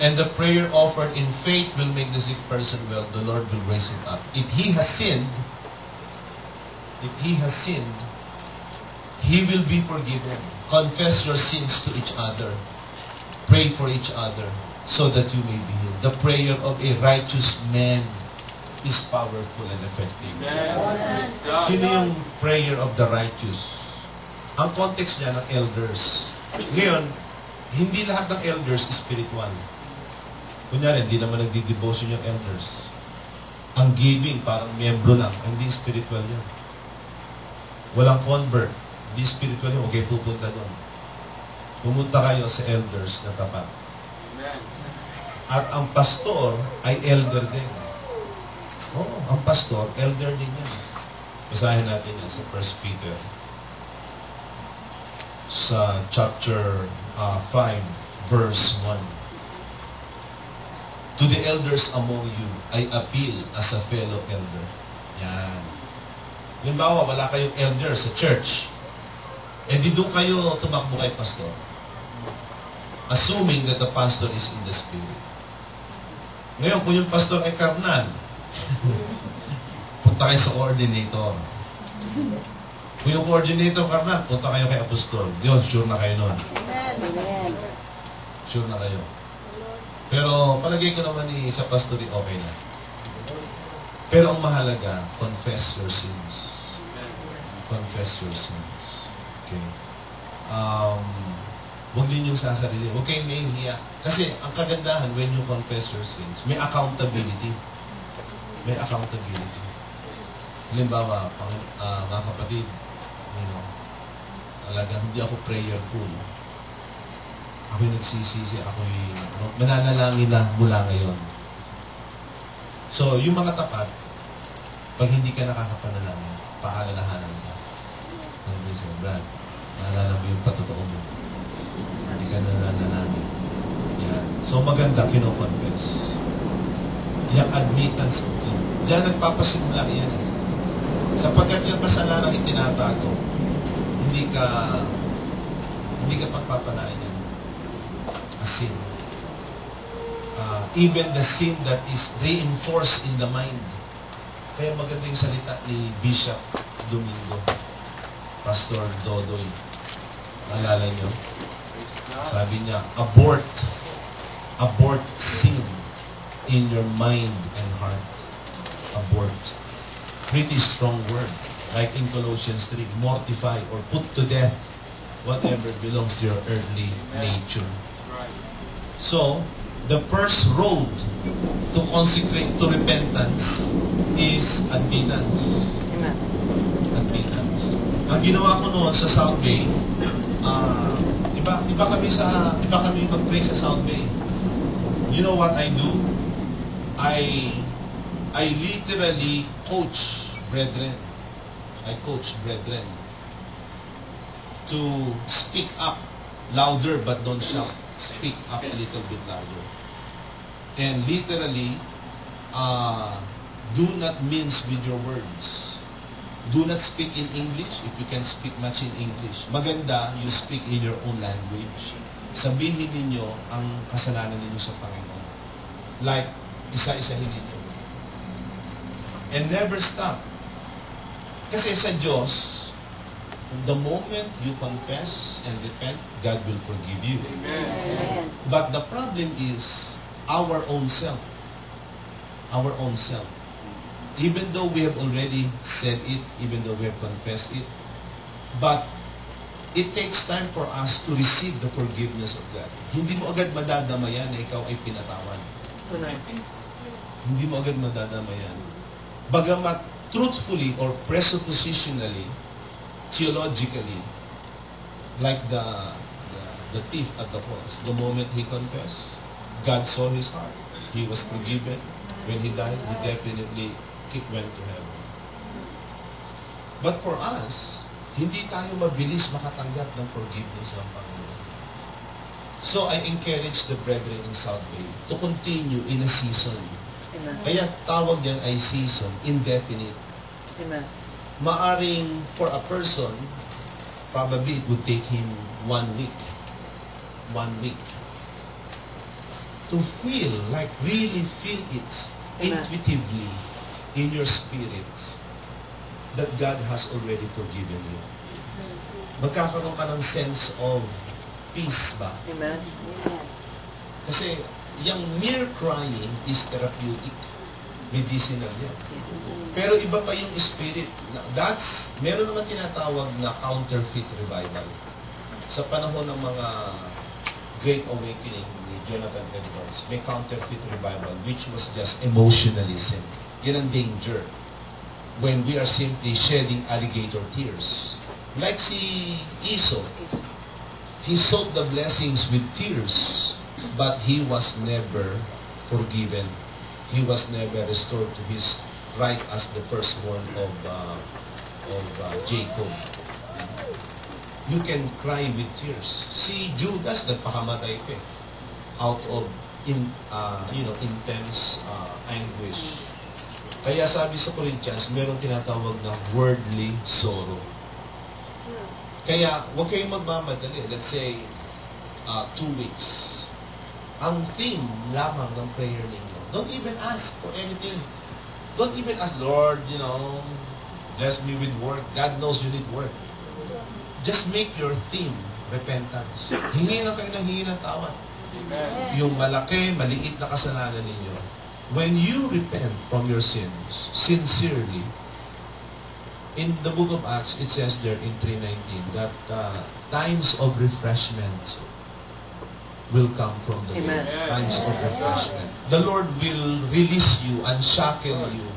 And the prayer offered in faith will make the sick person well. The Lord will raise him up. If he has sinned, he will be forgiven. Confess your sins to each other. Pray for each other so that you may be healed. The prayer of a righteous man is powerful and effective. Amen. Sino yung prayer of the righteous? Ang context niya ng elders. Ngayon, hindi lahat ng elders spiritual. Kunyari, hindi naman nagdi-devotion yung elders. Ang giving, parang miyembro lang. Hindi spiritual yun. Walang convert. Hindi spiritual yun. Okay, pupunta doon. Pumunta kayo sa elders na tapat. Amen. At ang pastor ay elder din. Oo, ang pastor, elder din yan. Basahin natin yan sa 1 Peter. Sa chapter 5, verse 1. To the elders among you, I appeal as a fellow elder. Yan. Halimbawa, wala kayong elder sa church. Eh di doon kayo tumakbo kay pastor. Assuming that the pastor is in the spirit. Ngayon, kung yung pastor ay karnal, punta kayo sa coordinator. Kung yung coordinator karnal, punta kayo kay apostol. Yun, sure na kayo nun. Amen. Sure na kayo. Pero palagay ko naman sa pastor, okay na. Pero ang mahalaga, confess your sins. Confess your sins. Okay? Huwag ninyong sasarili. Huwag kayong mahihiya. Kasi ang kagandahan, when you confess your sins, may accountability. May accountability. Halimbawa, mga kapatid, talaga, hindi ako prayerful. Ako'y nagsisisi, ako'y mananalangin na mula ngayon. So, yung mga tapat, pag hindi ka nakakapanalangin, paalalahanan ka. Sabi siya, Brad, naalala mo yung patotoo mo. Hindi ka nananalangin. Yan. So, maganda, kino-confess. Yung admittance mo. Diyan nagpapasimula yan. Sapagkat yung kasalanan yung tinatago, hindi ka pagpapanain yan. A sin. Even the sin that is reinforced in the mind. Kaya maganda yung salita ni Bishop Domingo, Pastor Dodoy. Alala nyo? Sabi niya, abort sin in your mind and heart. Abort. Pretty strong word. Like in Colossians 3, mortify or put to death whatever belongs to your earthly nature. So, the first road to consecrate to repentance is admittance. Amen. Admittance. Ang ginawa ko noon sa South Bay, iba kami mag-pray sa South Bay. You know what I do? I literally coach brethren. I coach brethren to speak up louder but don't shout. Speak up a little bit louder. And literally, do not mince with your words. Do not speak in English if you can speak much in English. Maganda, you speak in your own language. Sabihin ninyo ang kasalanan ninyo sa Panginoon. Like, isa-isahin ninyo. And never stop. Kasi sa Diyos, the moment you confess and repent, God will forgive you. Amen. But the problem is our own self. Our own self. Even though we have already said it, even though we have confessed it, but it takes time for us to receive the forgiveness of God. Hindi mo agad madadamayan na ikaw ay pinatawad. Hindi mo agad madadamayan. Bagamat truthfully or presuppositionally, theologically, like the the thief at the cross. The moment he confessed, God saw his heart. He was forgiven. When he died, he definitely went to heaven. But for us, hindi tayo mabilis makatanggap ng forgiveness ng Panginoon. So I encourage the brethren in South Bay to continue in a season. Amen. Kaya tawag yan ay season, indefinite. Amen. Maaring for a person, probably it would take him 1 week. 1 week. To feel, like really feel it Amen. intuitively in your spirits that God has already forgiven you. Magkakaroon ka ng sense of peace ba? Amen. Amen. Kasi yung mere crying is therapeutic. Medicinal yan. Pero iba pa yung spirit. Meron naman tinatawag na counterfeit revival. Sa panahon ng mga Great Awakening ni Jonathan Edwards, may counterfeit revival which was just emotionalism. Yan ang danger. When we are simply shedding alligator tears. Like si Esau, he sought the blessings with tears, but he was never forgiven. He was never restored to his right as the firstborn of Jacob. You can cry with tears. Si Judas, nagpakamatay pa out of intense anguish. Kaya sabi sa Corinthians, meron tinatawag na worldly sorrow. Kaya, huwag kayong magmamadali. Let's say, 2 weeks. Ang theme lamang ng prayer ninyo. Don't even ask for anything. Don't even ask, Lord, bless me with work. God knows you need work. Just make your theme repentance. Hingi lang kayo ng hingi ng tawad. Amen. Yung malaki, maliit na kasalanan ninyo. When you repent from your sins, sincerely, in the book of Acts, it says there in 3:19 that times of refreshment will come from the Amen. Lord. Times of refreshment. The Lord will release you, unshackle you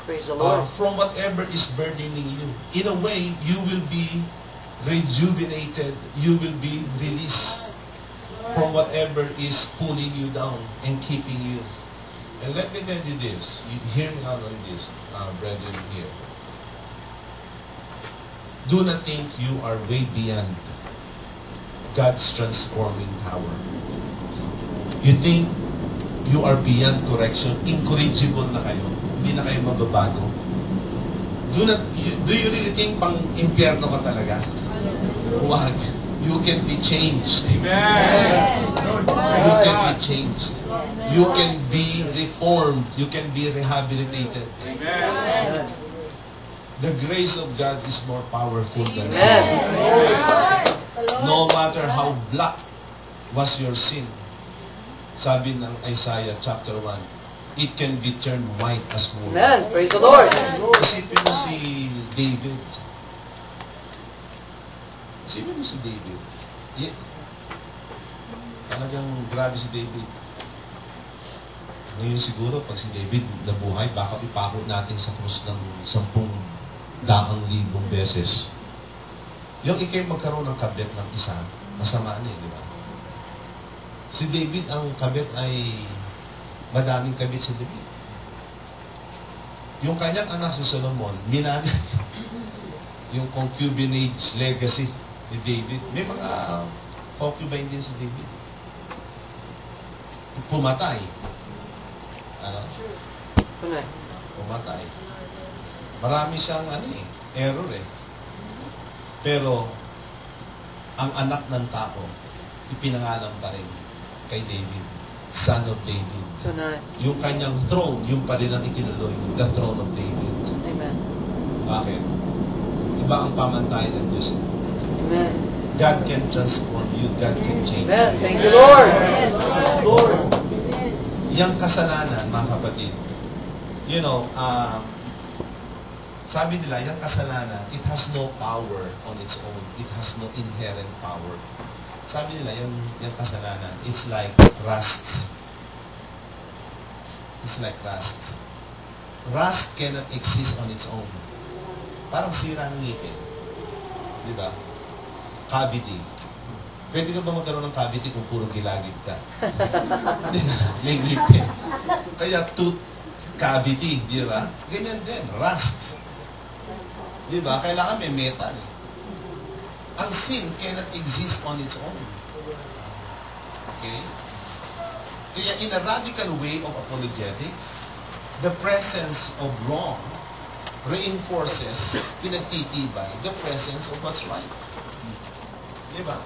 Praise the Lord. from whatever is burdening you. In a way, you will be rejuvenated. You will be released from whatever is pulling you down and keeping you. And let me tell you this. You hear me out on this, brethren here. Do not think you are way beyond God's transforming power. You think you are beyond correction, incorrigible na kayo, hindi na kayo mababago. Do you really think pang impyerno ka talaga? Huwag. You can be changed. Amen. You can be changed. You can be reformed. You can be rehabilitated. Amen. The grace of God is more powerful than sin. Amen. No matter how black was your sin, sabi ng Isaiah chapter 1, it can be turned white as wool. Amen. Praise the Lord. Isipin mo si David. Isipin mo si David. Talagang grabe si David. Ngayon siguro, pag si David nabuhay, baka ipakot natin sa krus ng 10,000 beses. Yung ikay magkaroon ng kabit ng isa, masama na di ba? Si David, ang kabit ay madaming kabit si David. Yung kanyang anak si Solomon, minana yung concubinage legacy ni David. May mga concubine din si David. Pumatay. Pumatay. Marami siyang error Pero, ang anak ng tao, ipinangalan pa rin kay David, son of David. Tonight. Yung kanyang throne, yung pa rin ang itinuloy, the throne of David. Amen. Bakit? Iba ang pamantayan ng Diyos. Amen. God can transform you. God can change Amen. you. Thank you, Lord. Lord, yung kasalanan, mga kapatid, sabi nila, yung kasalanan, it has no power on its own. It has no inherent power. Sabi nila, yung kasalanan, it's like rust. It's like rust. Rust cannot exist on its own. Parang sira ng ngipin. Di ba? Cavity. Pwede ka ba magkaroon ng cavity kung puro gilagid ka? Hindi na, may ngipin. Kaya tooth cavity, di ba? Ganyan din, rust. Di ba? Kailangan may metal. Ang sin cannot exist on its own. Okay? Kaya in a radical way of apologetics, the presence of wrong reinforces, pinagtitibay, the presence of what's right. Di ba?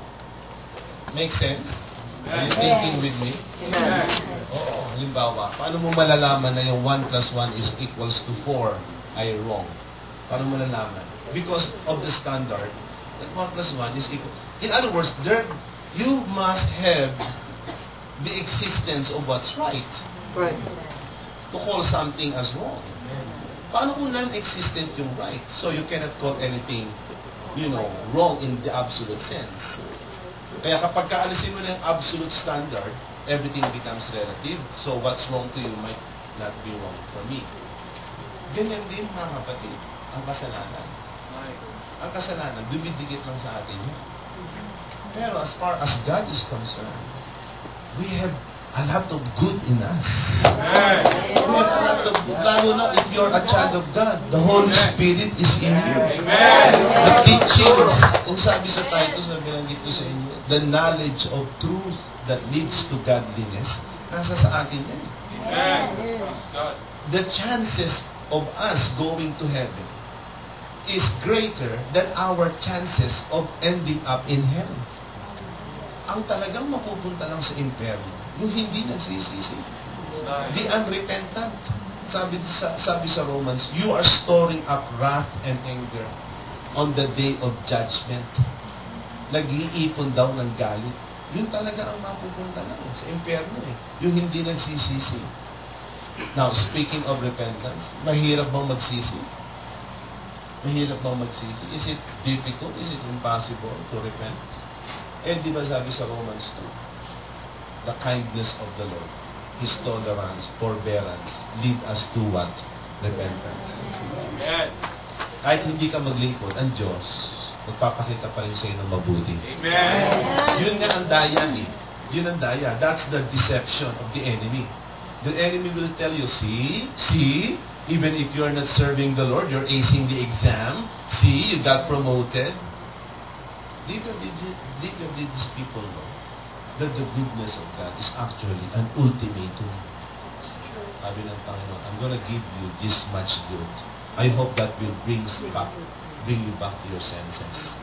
Make sense? Are you thinking with me? Amen. Oo, halimbawa, paano mo malalaman na yung 1 plus 1 is equals to 4 ay wrong? Paano mo malalaman? Because of the standard that 1 plus 1 is equal. In other words, you must have the existence of what's right Right. to call something as wrong. Paano kung non-existent yung right? So you cannot call anything, wrong in the absolute sense. Kaya kapag kaalisin mo na yung absolute standard, everything becomes relative. So what's wrong to you might not be wrong for me. Ganyan din, mga kapatid, ang kasalanan. Ang kasalanan, dumidikit lang sa atin yan. Pero as far as God is concerned, we have a lot of good in us. We have a lot of good. Lalo na if you're a child of God, the Holy Spirit is in you. The teachings, kung sabi sa Titus na binanggit ko sa inyo, the knowledge of truth that leads to godliness, nasa sa atin yan. The chances of us going to heaven is greater than our chances of ending up in hell. Ang talagang mapupunta lang sa impyerno, yung hindi nagsisisi. The unrepentant. Sabi sa Romans, you are storing up wrath and anger on the day of judgment. Nag-iipon daw ng galit. Yun talaga ang mapupunta lang sa impyerno eh. Yung hindi nagsisisi. Now, speaking of repentance, mahirap bang magsisi? Mahirap bang magsisi? Is it difficult? Is it impossible to repent? Eh, di ba sabi sa Romans 2, the kindness of the Lord, His tolerance, forbearance, lead us to what? Repentance. Amen. Kahit hindi ka maglingkod, ang Diyos, magpapakita pa rin sa'yo ng mabuti. Amen. Yun nga ang daya eh. Yun ang daya. That's the deception of the enemy. The enemy will tell you, see, even if you're not serving the Lord, you're acing the exam, see, you got promoted. Little did these people know that the goodness of God is actually an ultimatum. Sabi ng Panginoon, I'm gonna give you this much good. I hope that will bring you back to your senses.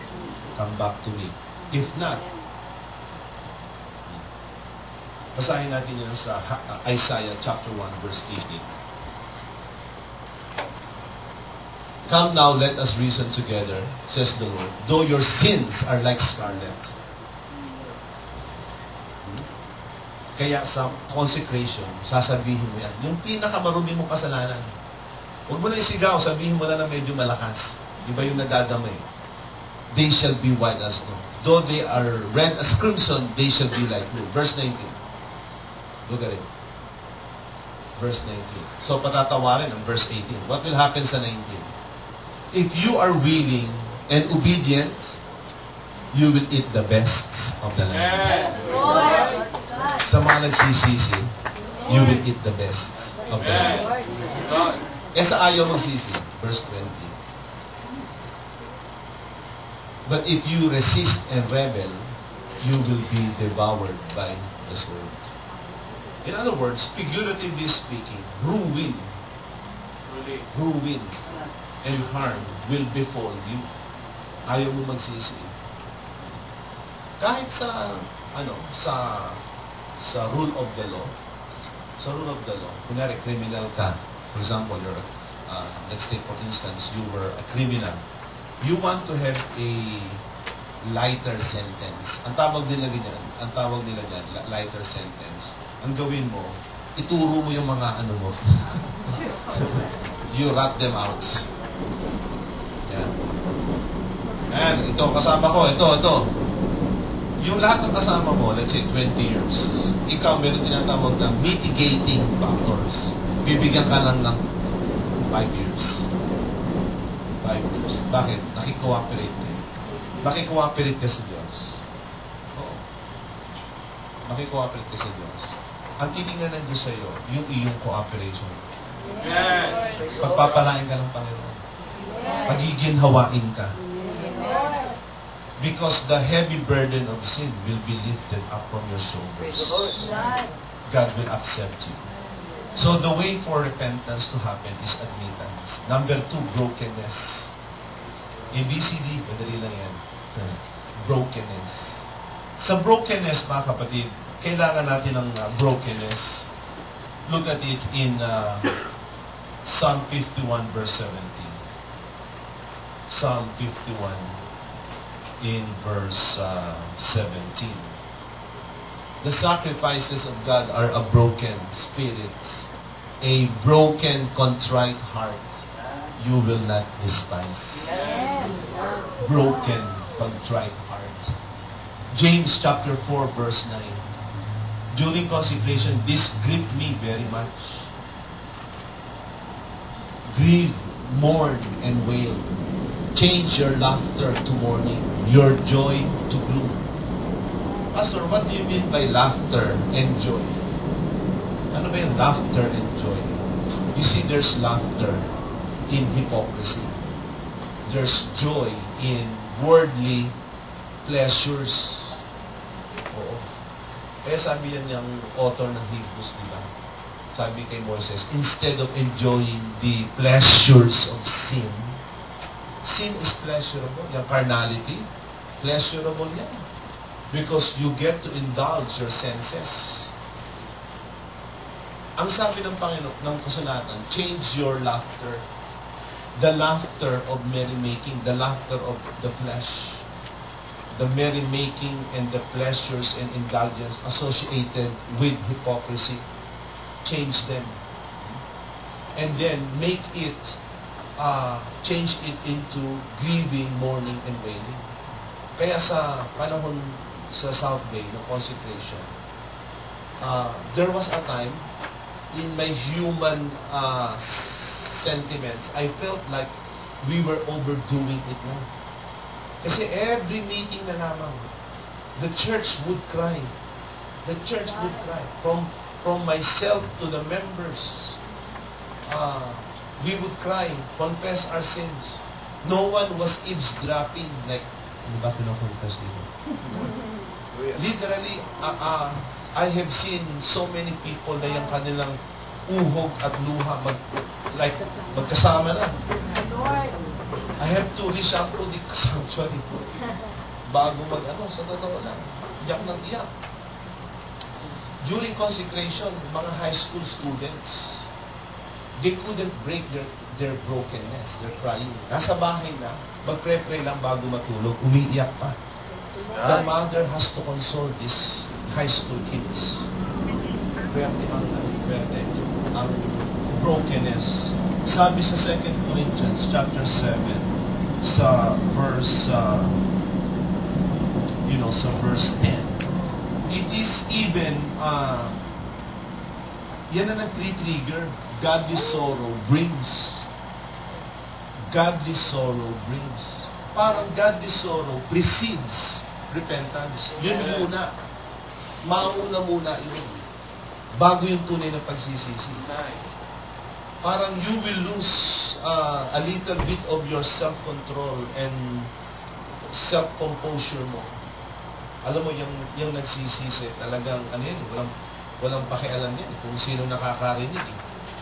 Come back to me. If not, basahin natin yan sa Isaiah chapter 1 verse 18. Come now, let us reason together, says the Lord. Though your sins are like scarlet. Kaya sa consecration, sasabihin mo yan. Yung pinakamarumi mong kasalanan. Huwag mo na isigaw, sabihin mo na medyo malakas. Iba yung nadadamay. They shall be white as snow. Though they are red as crimson, they shall be like blue. Verse 19. Look at it. Verse 19. So patatawarin ang verse 18. What will happen sa 19? If you are willing and obedient, you will eat the best of the land. Sa mga nagsisisi, you will eat the best of the land. Eh sa ayaw magsisi, verse 20. But if you resist and rebel, you will be devoured by the sword. In other words, figuratively speaking, ruin and harm will befall you. Ayaw mo magsisi. Kahit sa rule of the law. Sa rule of the law, kunyari, criminal ka. For example, let's take for instance, you were a criminal. You want to have a lighter sentence. Ang tawag nila dyan, lighter sentence. Ang gawin mo, ituro mo yung mga mo. You rat them out. Yan. Ayan, ito, kasama ko, ito. Yung lahat ng kasama mo, let's say 20 years, ikaw meron tinatawag na mitigating factors. Bibigyan ka lang ng 5 years. 5 years. Bakit? Nakikooperate ka. Nakikooperate ka sa Diyos. Oo. makikooperate ka sa Diyos. Ang titingnan ng Diyos sa'yo, yung iyong cooperation. Amen. Pagpapalain ka ng Panginoon. Pagiginhawain ka. Because the heavy burden of sin will be lifted up from your Praise the Lord. shoulders. God will accept you. So the way for repentance to happen is admittance. Number 2, brokenness. ABCD, madali lang yan. Brokenness. Sa brokenness, mga kapatid, kailangan natin ng brokenness. Look at it in Psalm 51 verse 17. Psalm 51 in verse 17. The sacrifices of God are a broken spirit, a broken, contrite heart you will not despise. Broken, contrite heart. James chapter 4 verse 9. During consecration, this gripped me very much. Grieve, mourn, and wail. Change your laughter to mourning, your joy to gloom. Pastor, what do you mean by laughter and joy? Ano ba yung laughter and joy? You see, there's laughter in hypocrisy. There's joy in worldly pleasures. Oo. Kaya sabi yan yung author ng Hebrews, di ba? Sabi kay Moses, instead of enjoying the pleasures of sin is pleasurable. Yung carnality, pleasurable yan. Because you get to indulge your senses. Ang sabi ng Panginoon, ng kasulatan, change your laughter. The laughter of merrymaking, the laughter of the flesh. The merrymaking and the pleasures and indulgence associated with hypocrisy. Change them. And then make it, change it into grieving, mourning, and wailing. Kaya sa panahon sa South Bay, ng consecration, there was a time in my human sentiments, I felt like we were overdoing it na. Kasi every meeting na lamang, the church would cry. The church would cry. From myself to the members, we would cry, confess our sins. No one was eavesdropping like, ano ba kino-confess dito? Literally, I have seen so many people na yung kanilang uhog at luha magkasama na. I have to reshampoo the sanctuary bago sa totoo lang. Iyak ng iyak. During consecration, mga high school students, they couldn't break their brokenness, their crying. Nasa bahay na, magpre-pray lang bago matulog, umiiyak pa. The mother has to console these high school kids. Pwede ang brokenness. Sabi sa 2 Corinthians chapter 7, sa verse, sa verse 10, it is even, yan na nag-trigger, godly sorrow brings. Godly sorrow brings. Parang godly sorrow precedes repentance. Yun muna. Mauna muna yun. Bago yung tunay na pagsisisi. Parang you will lose a little bit of your self-control and self-composure mo. Alam mo, yung nagsisisi, talagang, walang pakialam yan, kung sino nakakarinig.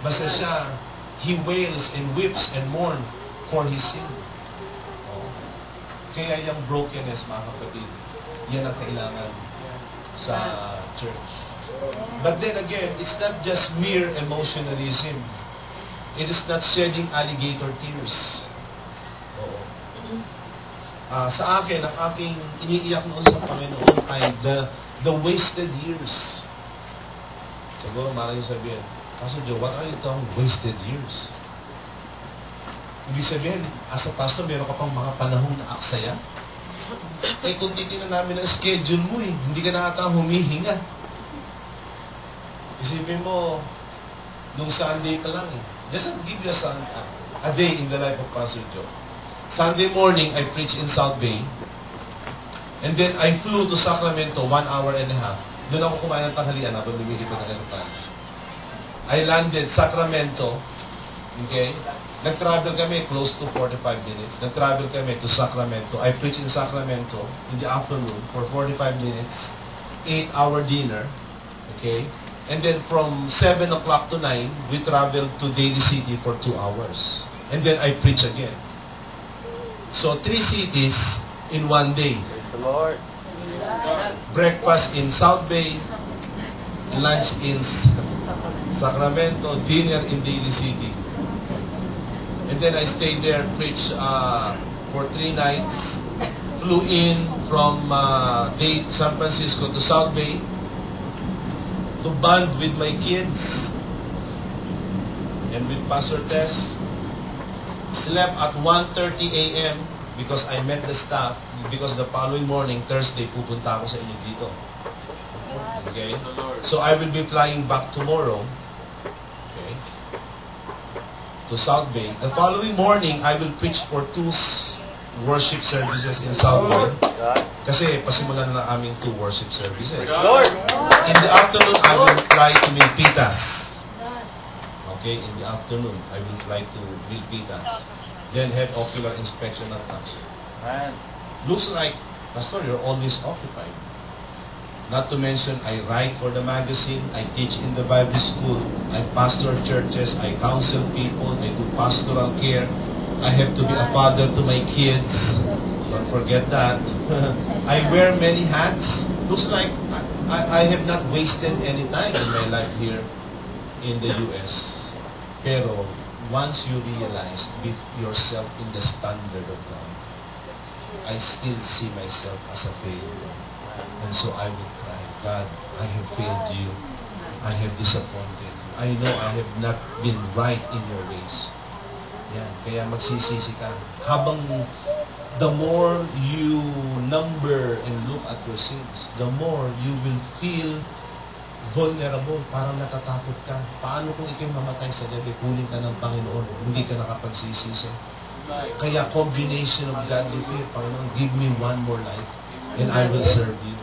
Basta siya, he wails and weeps and mourn for his sin. Kaya yung brokenness, mga kapatid, yan ang kailangan sa church. But then again, it's not just mere emotionalism. It is not shedding alligator tears. Oo. Sa akin, ang aking iniiyak noon sa Panginoon ay the wasted years. Siguro maraming sabihin, Pastor Joe, what are you talking wasted years? Ibig sabihin, as a pastor, meron ka pang mga panahong na aksaya. Kung titignan namin ang schedule mo hindi ka na ata humihinga. Isipin mo, nung Sunday pa lang Just I'll give you a day in the life of Pastor Joe. Sunday morning, I preached in South Bay. And then I flew to Sacramento 1 hour and a half. Doon ako kumain ng tanghalian habang lumilipad ng aeroplano. I landed Sacramento. Okay? Nag-travel kami close to 45 minutes. Nag-travel kami to Sacramento. I preached in Sacramento in the afternoon for 45 minutes. 8-hour dinner. Okay? And then from 7 o'clock to 9, we traveled to Daly City for 2 hours. And then I preach again. So 3 cities in 1 day. Praise the Lord. Breakfast in South Bay, lunch in Sacramento, dinner in Daly City. And then I stayed there, preached for 3 nights, flew in from San Francisco to South Bay to bond with my kids and with Pastor Tess. Slept at 1:30 a.m. because I met the staff because the following morning, Thursday, pupunta ako sa inyo dito. Okay? So I will be flying back tomorrow. Okay? To South Bay. The following morning, I will preach for 2 worship services in South Bay. Kasi pasimulan na aming 2 worship services. Lord. In the afternoon, I will fly to Milpitas. Okay, in the afternoon, I will fly to Milpitas. Then have ocular inspection at that. Man. Looks like, Pastor, you're always occupied. Not to mention, I write for the magazine, I teach in the Bible school, I pastor churches, I counsel people, I do pastoral care. I have to be a father to my kids. Don't forget that. I wear many hats. Looks like I have not wasted any time in my life here in the U.S. Pero once you realize yourself in the standard of God, I still see myself as a failure. And so I will cry, God, I have failed you. I have disappointed you. I know I have not been right in your ways. Yan, kaya magsisisi ka. Habang the more you number and look at your sins, the more you will feel vulnerable, parang natatakot ka. Paano kung ikay mamatay sa gabi, kunin ka ng Panginoon, hindi ka nakapagsisisi. Kaya combination of godly fear, Panginoon, give me one more life and I will serve you.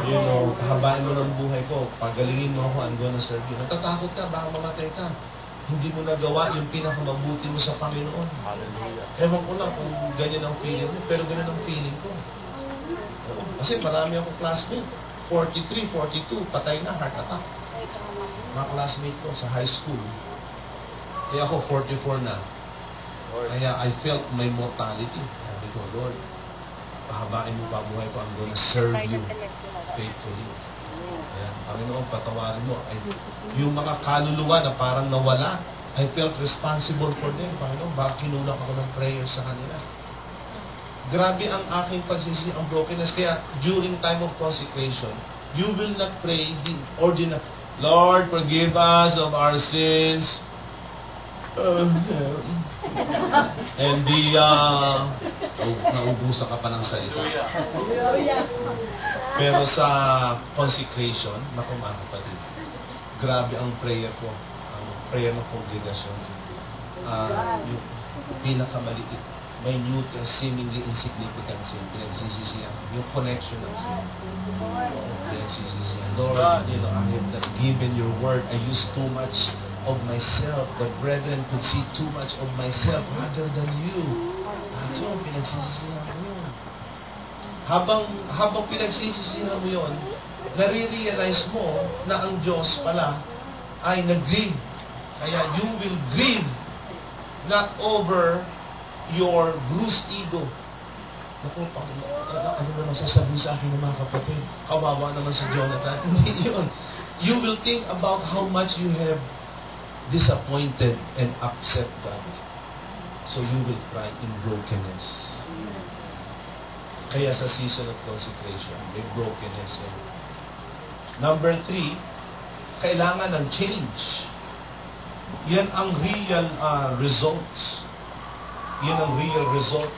You know, pahabain mo ng buhay ko, pagalingin mo ako, I'm gonna serve you. Natatakot ka, baka mamatay ka. Hindi mo nagawa yung pinakamabuti mo sa Panginoon. Hallelujah. Ewan ko lang kung ganyan ang feeling mo, pero ganyan ang feeling ko. Oo, kasi marami akong classmate. 43, 42, patay na, heart attack. Mga classmate ko sa high school. Kaya ako 44 na. Kaya I felt my mortality. Sabi ko, Lord, pahabain mo pa buhay ko, I'm gonna serve you faithfully. Ayan, Panginoon, patawarin mo. Yung mga kaluluwa na parang nawala, I felt responsible for them. Panginoon, baka kinulak ako ng prayers sa kanila. Grabe ang aking pagsisi, ang brokenness. Kaya during time of consecration, you will not pray the ordinary, Lord, forgive us of our sins. And naubusan ka pa ng salita. Pero sa consecration, naku mga kapatid, grabe ang prayer ko, ang prayer ng kongregasyon. Yung pinakamaliit, minute, seemingly insignificant sin, pinagsisisihan. Yung connection ng sin. Pinagsisisihan. Lord, you know, I have not given your word. I used too much of myself. The brethren could see too much of myself rather than you. At so, pinagsisisihan mo yun. Habang pinagsisisihan mo yun, nare-realize mo na ang Diyos pala ay nag-grieve. Kaya you will grieve not over your bruised ego. Naku, ano naman sasabihin sa akin ng mga kapatid? Kawawa naman si Jonathan. Hindi yun. You will think about how much you have disappointed and upset God. So you will cry in brokenness. Kaya sa season of consecration, may brokenness yan. Number 3, kailangan ng change. Yan ang real results. Yan ang real result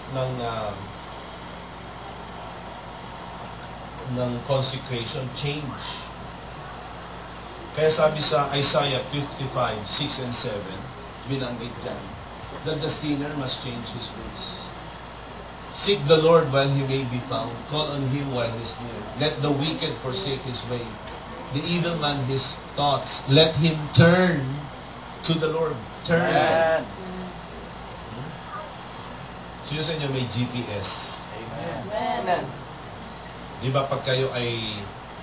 ng consecration, change. Kaya sabi sa Isaiah 55, 6 and 7, binanggit dyan, that the sinner must change his ways. Seek the Lord while He may be found. Call on Him while He is near. Let the wicked forsake his way. The evil man his thoughts. Let him turn to the Lord. Turn. Amen. Sino sa inyo may GPS? Amen. Amen. Di ba pag kayo ay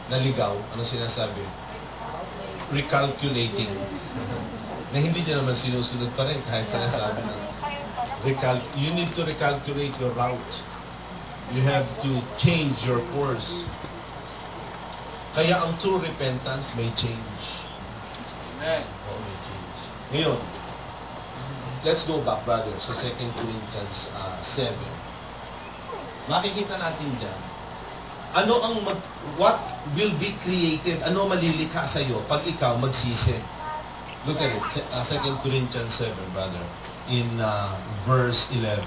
naligaw, ano sinasabi? Recalculating. Na hindi nyo naman sinusunod pa rin kahit sinasabi na you need to recalculate your route. You have to change your course. Kaya ang true repentance may change. Amen. Oo, may change. Ngayon, let's go back, brother, sa 2 Corinthians 7. Makikita natin dyan, what will be created, ano malilikha sa iyo pag ikaw magsisi. Look at it, 2 Corinthians 7, brother, in verse 11.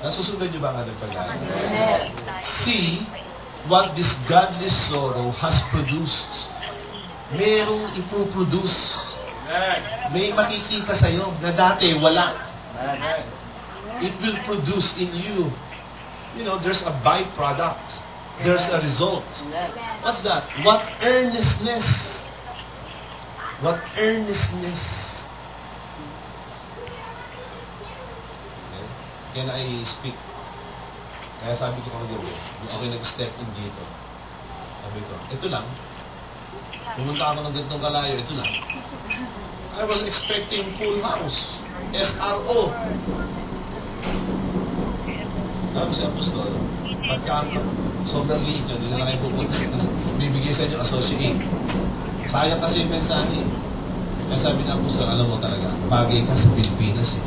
Nasusundan niyo ba ang ating pag-aaral? Amen. See what this godly sorrow has produced. Merong ipoproduce. Amen. May makikita sa iyo na dati wala. Amen. It will produce in you. You know, there's a byproduct. There's a result. Amen. What's that? What earnestness. What earnestness. Okay? Can I speak? Kaya sabi ko kagabi, okay nag-step in dito. Sabi ko, ito lang. Pumunta ako ng ganitong kalayo, ito lang. I was expecting full house. SRO. Tapos si Apostol, pagka sobrang liit yun, hindi na kayo pupunta. Bibigay sa inyo associate. Sayang kasi yung mensahe. Kaya sabi ng Apostol, alam mo talaga, bagay ka sa Pilipinas eh.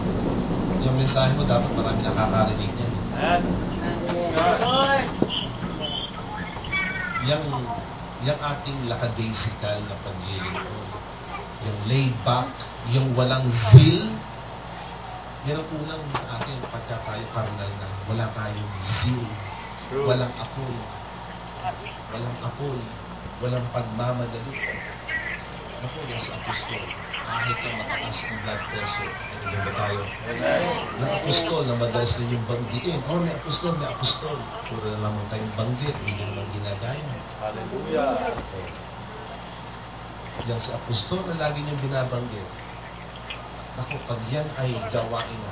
Yung mensahe mo, dapat marami nakakarinig niyan. Amen. Lord. Yung ating lakadaisical na paglilingkod, yung laid back, yung walang zeal, yan ang kulang sa atin pagka tayo karnal na wala tayong zeal, True. walang apoy, walang pagmamadali. Ako, yan sa apostol, kahit na mataas ang blood pressure, ano ba tayo? Amen. Ng apostol na madalas ninyong banggitin. Oh, may apostol. Puro na lamang tayong banggit, hindi nyo naman ginagaya. Hallelujah. Yang si apostol na lagi niyong binabanggit. Naku, pag yan ay gawain na,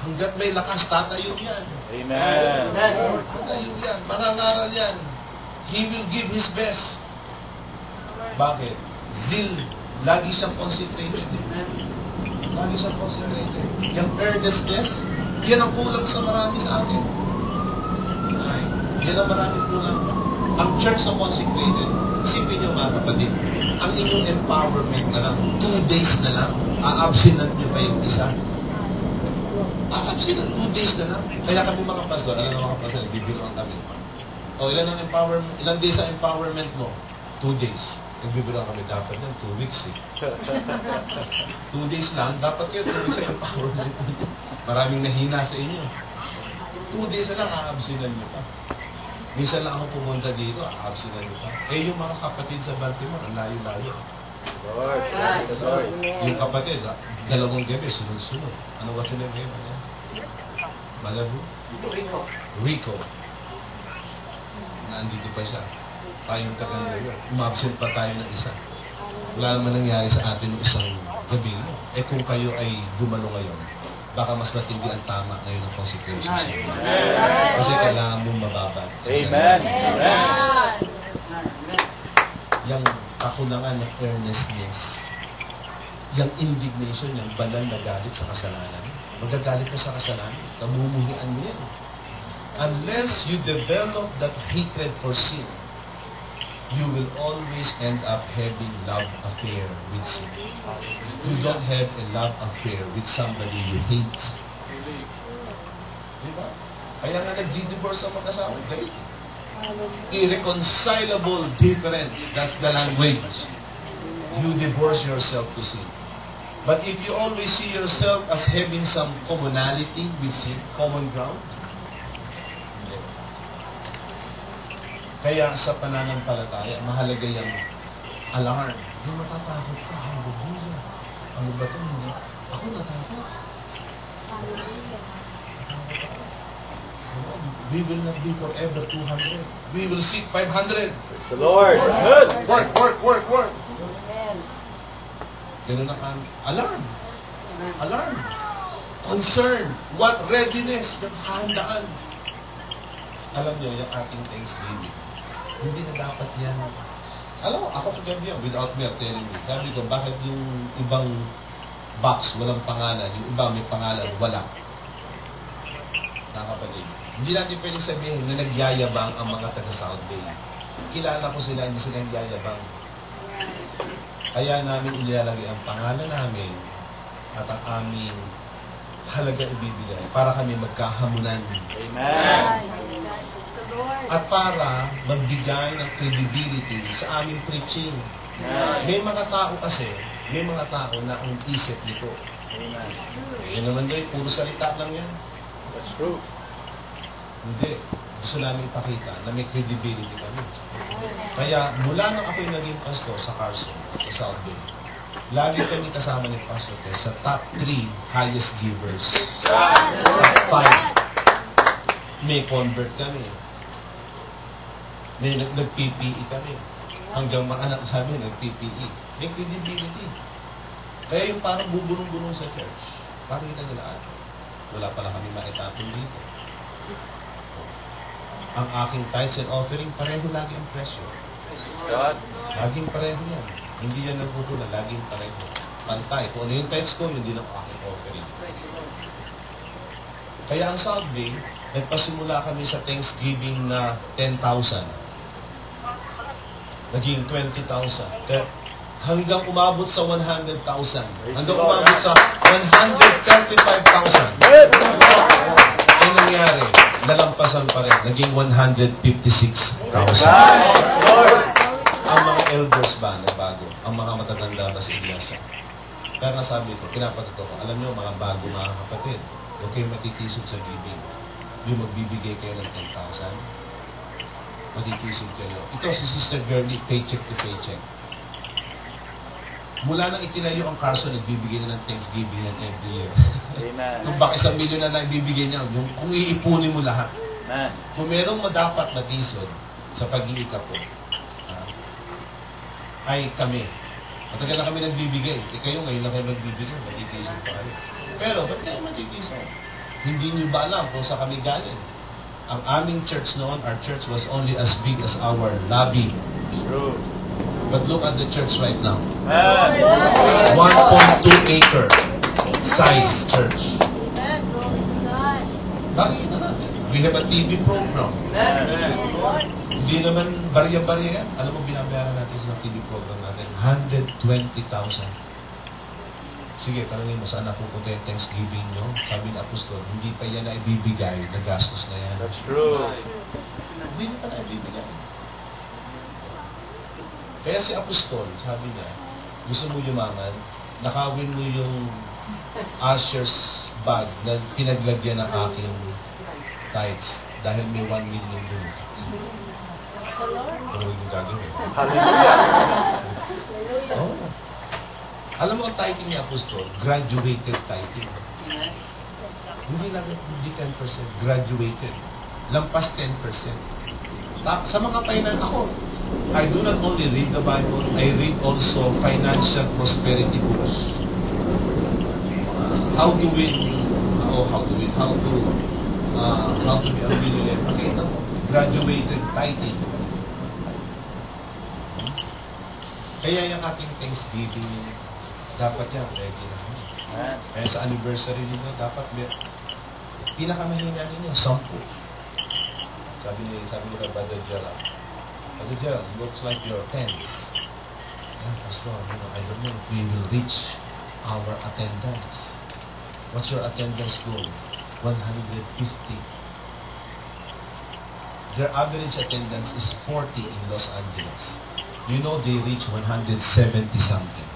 hanggat may lakas, tatayo yan. Amen. Amen. Tatayo yan. Mangangaral yan. He will give His best. Bakit? Zeal. Lagi siyang concentrated. Lagi siyang concentrated. Yung earnestness, yan ang kulang sa marami sa atin. Yan ang maraming kulang. Ang church na consecrated, isipin niyo mga kapatid, ang inyong empowerment na lang, 2 days na lang, a-abstinent niyo pa yung isa. A-abstinent, 2 days na lang. Kaya kami mga pastor, alam na mga pastor, bibiruan kami. O ilan ang empowerment, ilan days ang empowerment mo? 2 days. Nagbibiruan kami, dapat yan, 2 weeks eh. 2 days lang, dapat kayo 2 weeks ang empowerment. Maraming nahina sa inyo. 2 days na lang, a-abstinent niyo pa. Minsan lang ako pumunta dito, a-abstinent niyo pa. Eh, yung mga kapatid sa Baltimore, ang layo-layo. Lord. Praise the Lord. Yung kapatid, 2 gabi, sunod-sunod. Ano ba siya name ngayon? Bagabu? Rico. Nandito pa siya. Tayong taga-New York. Umabsent pa tayo ng isa. Wala naman nangyari sa atin ng isang gabi. Eh kung kayo ay dumalo ngayon, baka mas matindi ang tama ngayon ng consecration sa inyo. Kasi kailangan mong mababa. Amen. Amen. Yung kakulangan ng earnestness, yung indignation, yung banal na galit sa kasalanan. Magagalit ka sa kasalanan, kamumuhian mo yan. Unless you develop that hatred for sin, you will always end up having love affair with sin. You don't have a love affair with somebody you hate. Diba? Kaya nga nagdi-divorce ang mag-asawa, galit. Irreconcilable difference. That's the language. You divorce yourself to sin. But if you always see yourself as having some commonality with sin, common ground, hindi. Kaya sa pananampalataya, mahalaga yung alarm. Hindi matatakot ka, hallelujah. Ano ba ito? Ako natakot. We will not be forever 200. We will seek 500. Praise the Lord. Good. Work. Amen. Ganun na kami. Alarm. Alarm. Concern. What readiness? Yung handaan. Alam niyo, yung ating Thanksgiving, hindi na dapat yan. Alam mo, ako kagabi yan, without me telling me. Sabi ko, bakit yung ibang box, walang pangalan, yung iba may pangalan, wala. Nakapatid. Hindi natin pwedeng sabihin na nagyayabang ang mga taga-South Bay. Kilala ko sila, hindi sila nagyayabang. Kaya namin inilalagay ang pangalan namin at ang aming halaga ibibigay para kami magkahamunan. Amen. At para magbigay ng credibility sa aming preaching. May mga tao kasi, may mga tao na ang isip nito. Amen. Yan naman doon, puro salita lang yan. That's true. Hindi. Gusto namin ipakita na may credibility kami. Kaya mula nung ako'y naging pastor sa Carson, sa South Bay, lagi kami kasama ni Pastor Tess sa top 3 highest givers. Top 5. May convert kami. May nag-PPE kami. Hanggang mga anak namin nag-PPE. May credibility. Kaya yung parang bubulong-bulong sa church, pakita nila, wala pala kami maitapon dito. Ang aking tithes and offering, pareho lagi ang presyo. Praise God. Laging pareho yan. Hindi yan nagkukula, laging pareho. Pantay. Kung ano yung tithes ko, yun din ang aking offering. Kaya ang South Bay, nagpasimula kami sa Thanksgiving na 10,000. Naging 20,000. Hanggang umabot sa 100,000. Hanggang umabot sa 135,000. Ang nangyari, nalampasan pa rin. Naging 156,000. Ang mga elders ba nagbago? Ang mga matatanda ba sa iglesia? Kaya nga sabi ko, pinapatuto ko, alam niyo mga bago mga kapatid, huwag kayong matitisod sa giving. Yung magbibigay kayo ng 10,000, matitisod kayo. Ito si Sister Girlie, paycheck to paycheck. Mula nang itinayo ang Carson, nagbibigay na ng Thanksgiving yan every year. Amen. Kung baka 1 milyon na ibibigay niya, yung, kung iipunin mo lahat. Amen. Kung merong dapat matisod sa pag-iikapo, ay kami. Matagal na kami nagbibigay. Kayo ngayon na kayo magbibigay, matitisod pa kayo. Pero, ba't kayo matitisod? Hindi niyo ba alam kung saan kami galing? Ang aming church noon, our church was only as big as our lobby. True. But look at the church right now. Amen. 1.2 acre size church. Nakikita natin. We have a TV program. Amen. Hindi naman barya-barya yan. Alam mo, binabayaran natin sa TV program natin, 120,000. Sige, tanongin mo, saan napupunta yung Thanksgiving nyo? Sabi ng apostol, hindi pa yan na ibibigay, nagastos na yan. That's true. Hindi niya pa na ibibigay. Kaya si apostol, sabi niya, gusto mo yumaman, nakawin mo yung usher's bag na pinaglagyan ng aking tithes dahil may 1 million dun. Ano yung gagawin? Hallelujah. Oh. Alam mo ang tithing ni apostol, graduated tithing. Hindi lang, hindi 10%, graduated. Lampas 10%. Sa mga finance, ako, I do not only read the Bible, I read also financial prosperity books. How to win, how to be a millionaire. Makita mo, graduated tithing. Kaya yung ating Thanksgiving, dapat yan, ready na. Amen. Kaya sa anniversary ninyo, dapat pinakamahina ninyo, 10. Sabi ni Brother Gerald, Brother Gerald, looks like your tens. Yeah, Pastor, I don't know if we will reach our attendance. What's your attendance goal? 150. Their average attendance is 40 in Los Angeles. You know they reach 170 something.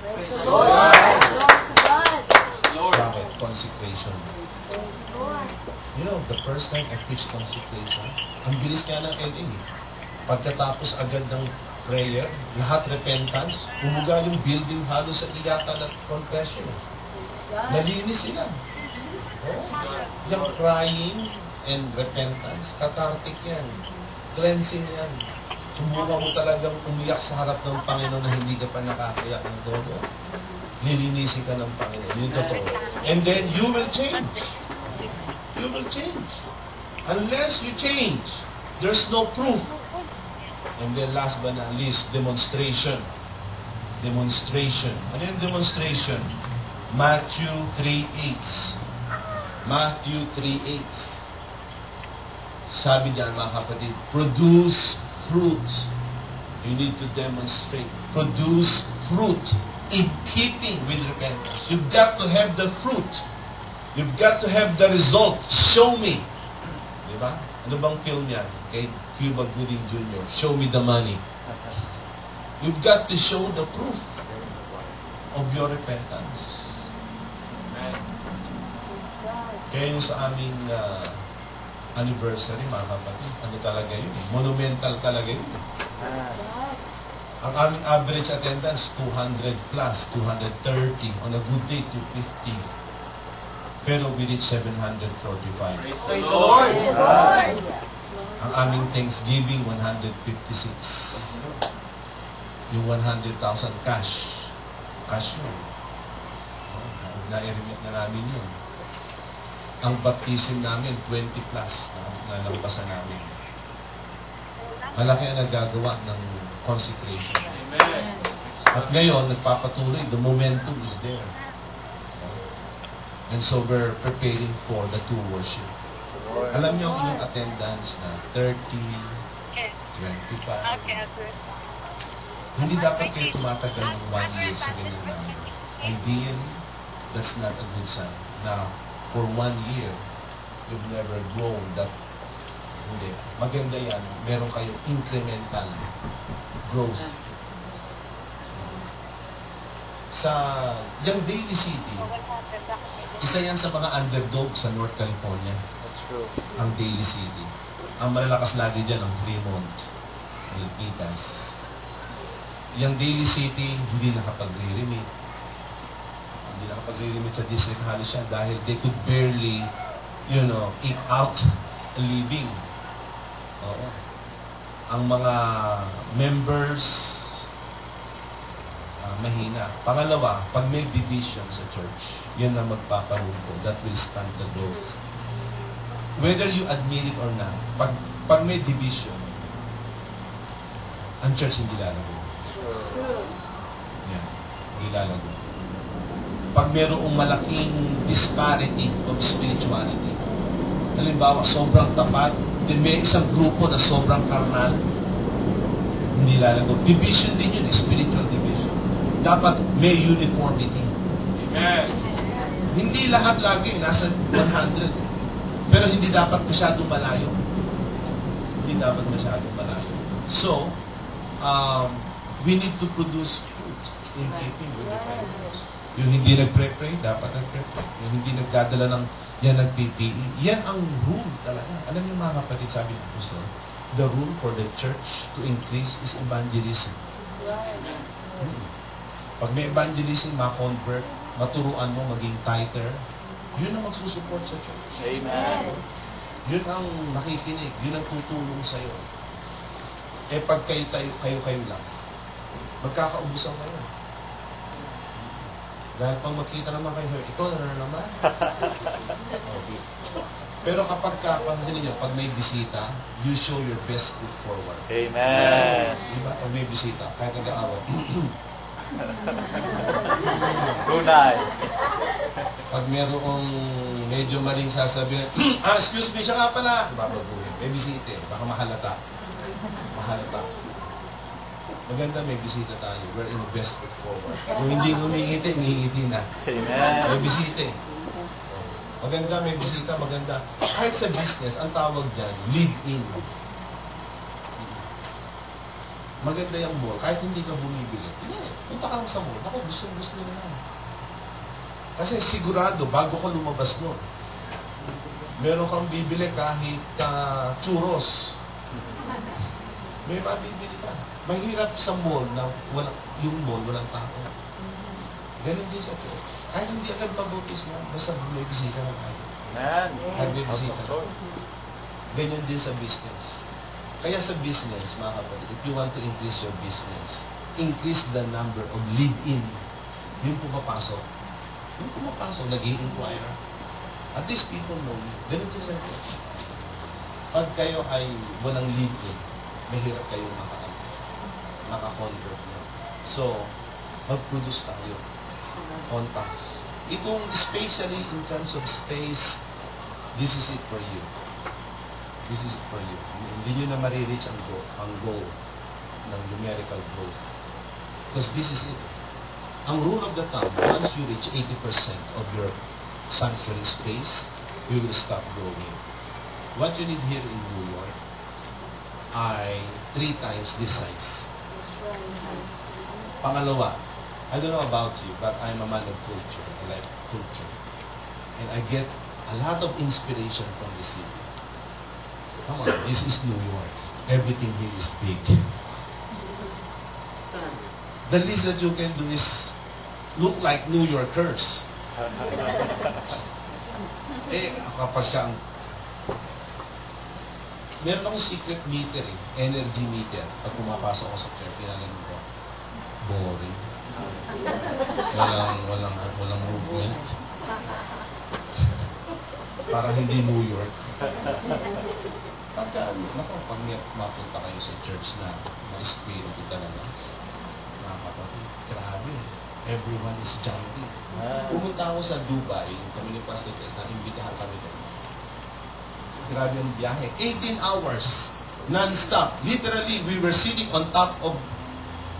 Bakit? Consecration. You know, the first time I preached consecration, ang bilis nga ng LA. Pagkatapos agad ng prayer, lahat repentance, umuga yung building halos sa iyakan at confession. Nalinis sila. Oh. Yung crying and repentance, cathartic yan. Cleansing yan. Subukan mo talagang umiyak sa harap ng Panginoon na hindi ka pa nakakayak ng todo. Lilinisin ka ng Panginoon. Yung totoo. And then, you will change. You will change. Unless you change, there's no proof. And then last but not least, demonstration. Demonstration. Ano yung demonstration? Matthew 3:8. Matthew 3:8. Sabi diyan mga kapatid, produce fruit. You need to demonstrate. Produce fruit in keeping with repentance. You've got to have the fruit. You've got to have the result. Show me. Diba? Ano bang film yan? Kay Cuba Gooding Jr. Show me the money. You've got to show the proof of your repentance. Kaya yung sa aming anniversary, mga kapatid, ano talaga yun? Monumental talaga yun. Ang aming average attendance, 200 plus, 230. On a good day, 250. Pero we reached 745. Praise the Lord. Ang aming Thanksgiving, 156. Yung 100,000 cash. Cash yun. Na-remit na namin yun. Ang baptism namin, 20 plus na nalampasan namin. Malaki ang nagagawa ng consecration. Amen. At ngayon, nagpapatuloy, the momentum is there. And so we're preparing for the two worship. Alam niyo ang inyong attendance na 30, 25. Hindi dapat kayo tumatagal ng 1 year sa ganyan namin. Ideally, that's not a good sign. Now, for 1 year, you've never grown that. Hindi. Maganda yan. Meron kayong incremental growth. Sa yung Daly City, isa yan sa mga underdog sa North California. That's true. Ang Daly City. Ang malalakas lagi dyan ang Fremont, Milpitas. Yung Daly City, hindi nakapag-remit. Hindi nakapag-remit sa district halos yan dahil they could barely, eke out a living. Oo. Ang mga members, mahina. Pangalawa, pag may division sa church, yan na magpaparumpo. That will stunt the growth. Whether you admit it or not, pag may division, ang church hindi lalago. Yan. Hindi lalago. Pag mayroong malaking disparity of spirituality, halimbawa, sobrang tapat, then may isang grupo na sobrang karnal, hindi lalago. Division din yun, spiritual division. Dapat may uniformity. Amen. Hindi lahat lagi nasa 100. Pero hindi dapat masyadong malayo. Hindi dapat masyadong malayo. So, we need to produce fruit in keeping with repentance. Yung hindi nagpre-pray, dapat nagpre-pray. Yung hindi nagdadala ng yan nag-PPE. Yan ang rule talaga. Alam niyo mga kapatid, sabi ng Apostol, the rule for the church to increase is evangelism. Pag may evangelism, ma-convert, maturuan mo maging tither, yun ang magsusupport sa church. Amen. Yun ang makikinig, yun ang tutulong sa'yo. Eh pag kayo lang, magkakaubusan kayo. Dahil pag makita naman kayo, ikaw na naman. Okay. Pero kapag pag may bisita, you show your best foot forward. Amen. Diba? Pag may bisita, kahit nag-aaway. Tunay. Pag mayroong medyo maling sasabihin, excuse me, siya nga pala. Babaguhin. May bisita, baka mahalata. Mahalata. Maganda may bisita tayo. We're in the best foot forward. Kung hindi humingiti na. Amen. May bisita. Maganda, may bisita, maganda. Kahit sa business, ang tawag dyan, lead-in. Maganda yung mall. Kahit hindi ka bumibili. Hindi, punta ka lang sa mall. Ako, gusto na yan. Kasi sigurado, bago ka lumabas nun, meron kang bibili kahit churros. May mabibili ka. Mahirap sa mall na yung mall walang tao. Ganun din sa church. Kahit hindi agad mabautismo, basta may bisita na tayo. Amen. Kahit may bisita. Pastor. Ganyan din sa business. Kaya sa business, mga kapatid, if you want to increase your business, increase the number of lead-in. Yung pumapasok. Yung pumapasok, nag-i-inquire. At least people know you. Ganun din sa church. Pag kayo ay walang lead-in, mahirap kayong maka-convert nyo. So, mag-produce tayo. Contacts. Itong especially in terms of space, this is it for you. This is it for you. Hindi nyo na marireach ang goal ng numerical growth. Because this is it. Ang rule of the thumb, once you reach 80% of your sanctuary space, you will stop growing. What you need here in New York ay 3 times this size. Pangalawa, I don't know about you, but I'm a man of culture. I like culture. And I get a lot of inspiration from the city. Come on, this is New York. Everything here is big. The least that you can do is look like New Yorkers. Kapag ka meron akong secret meter energy meter. Pag pumapasok ako sa church, pinaganon ko. Boring. Walang movement. Parang hindi New York. Pag mapunta kayo sa church na ma-espiritu talaga, mga kapatid, grabe. Everyone is jumping. Pumunta ako sa Dubai, kami ni Pastor Tess, na-imbitahan kami doon. Grabe ang biyahe. 18 hours. Non-stop. Literally, we were sitting on top of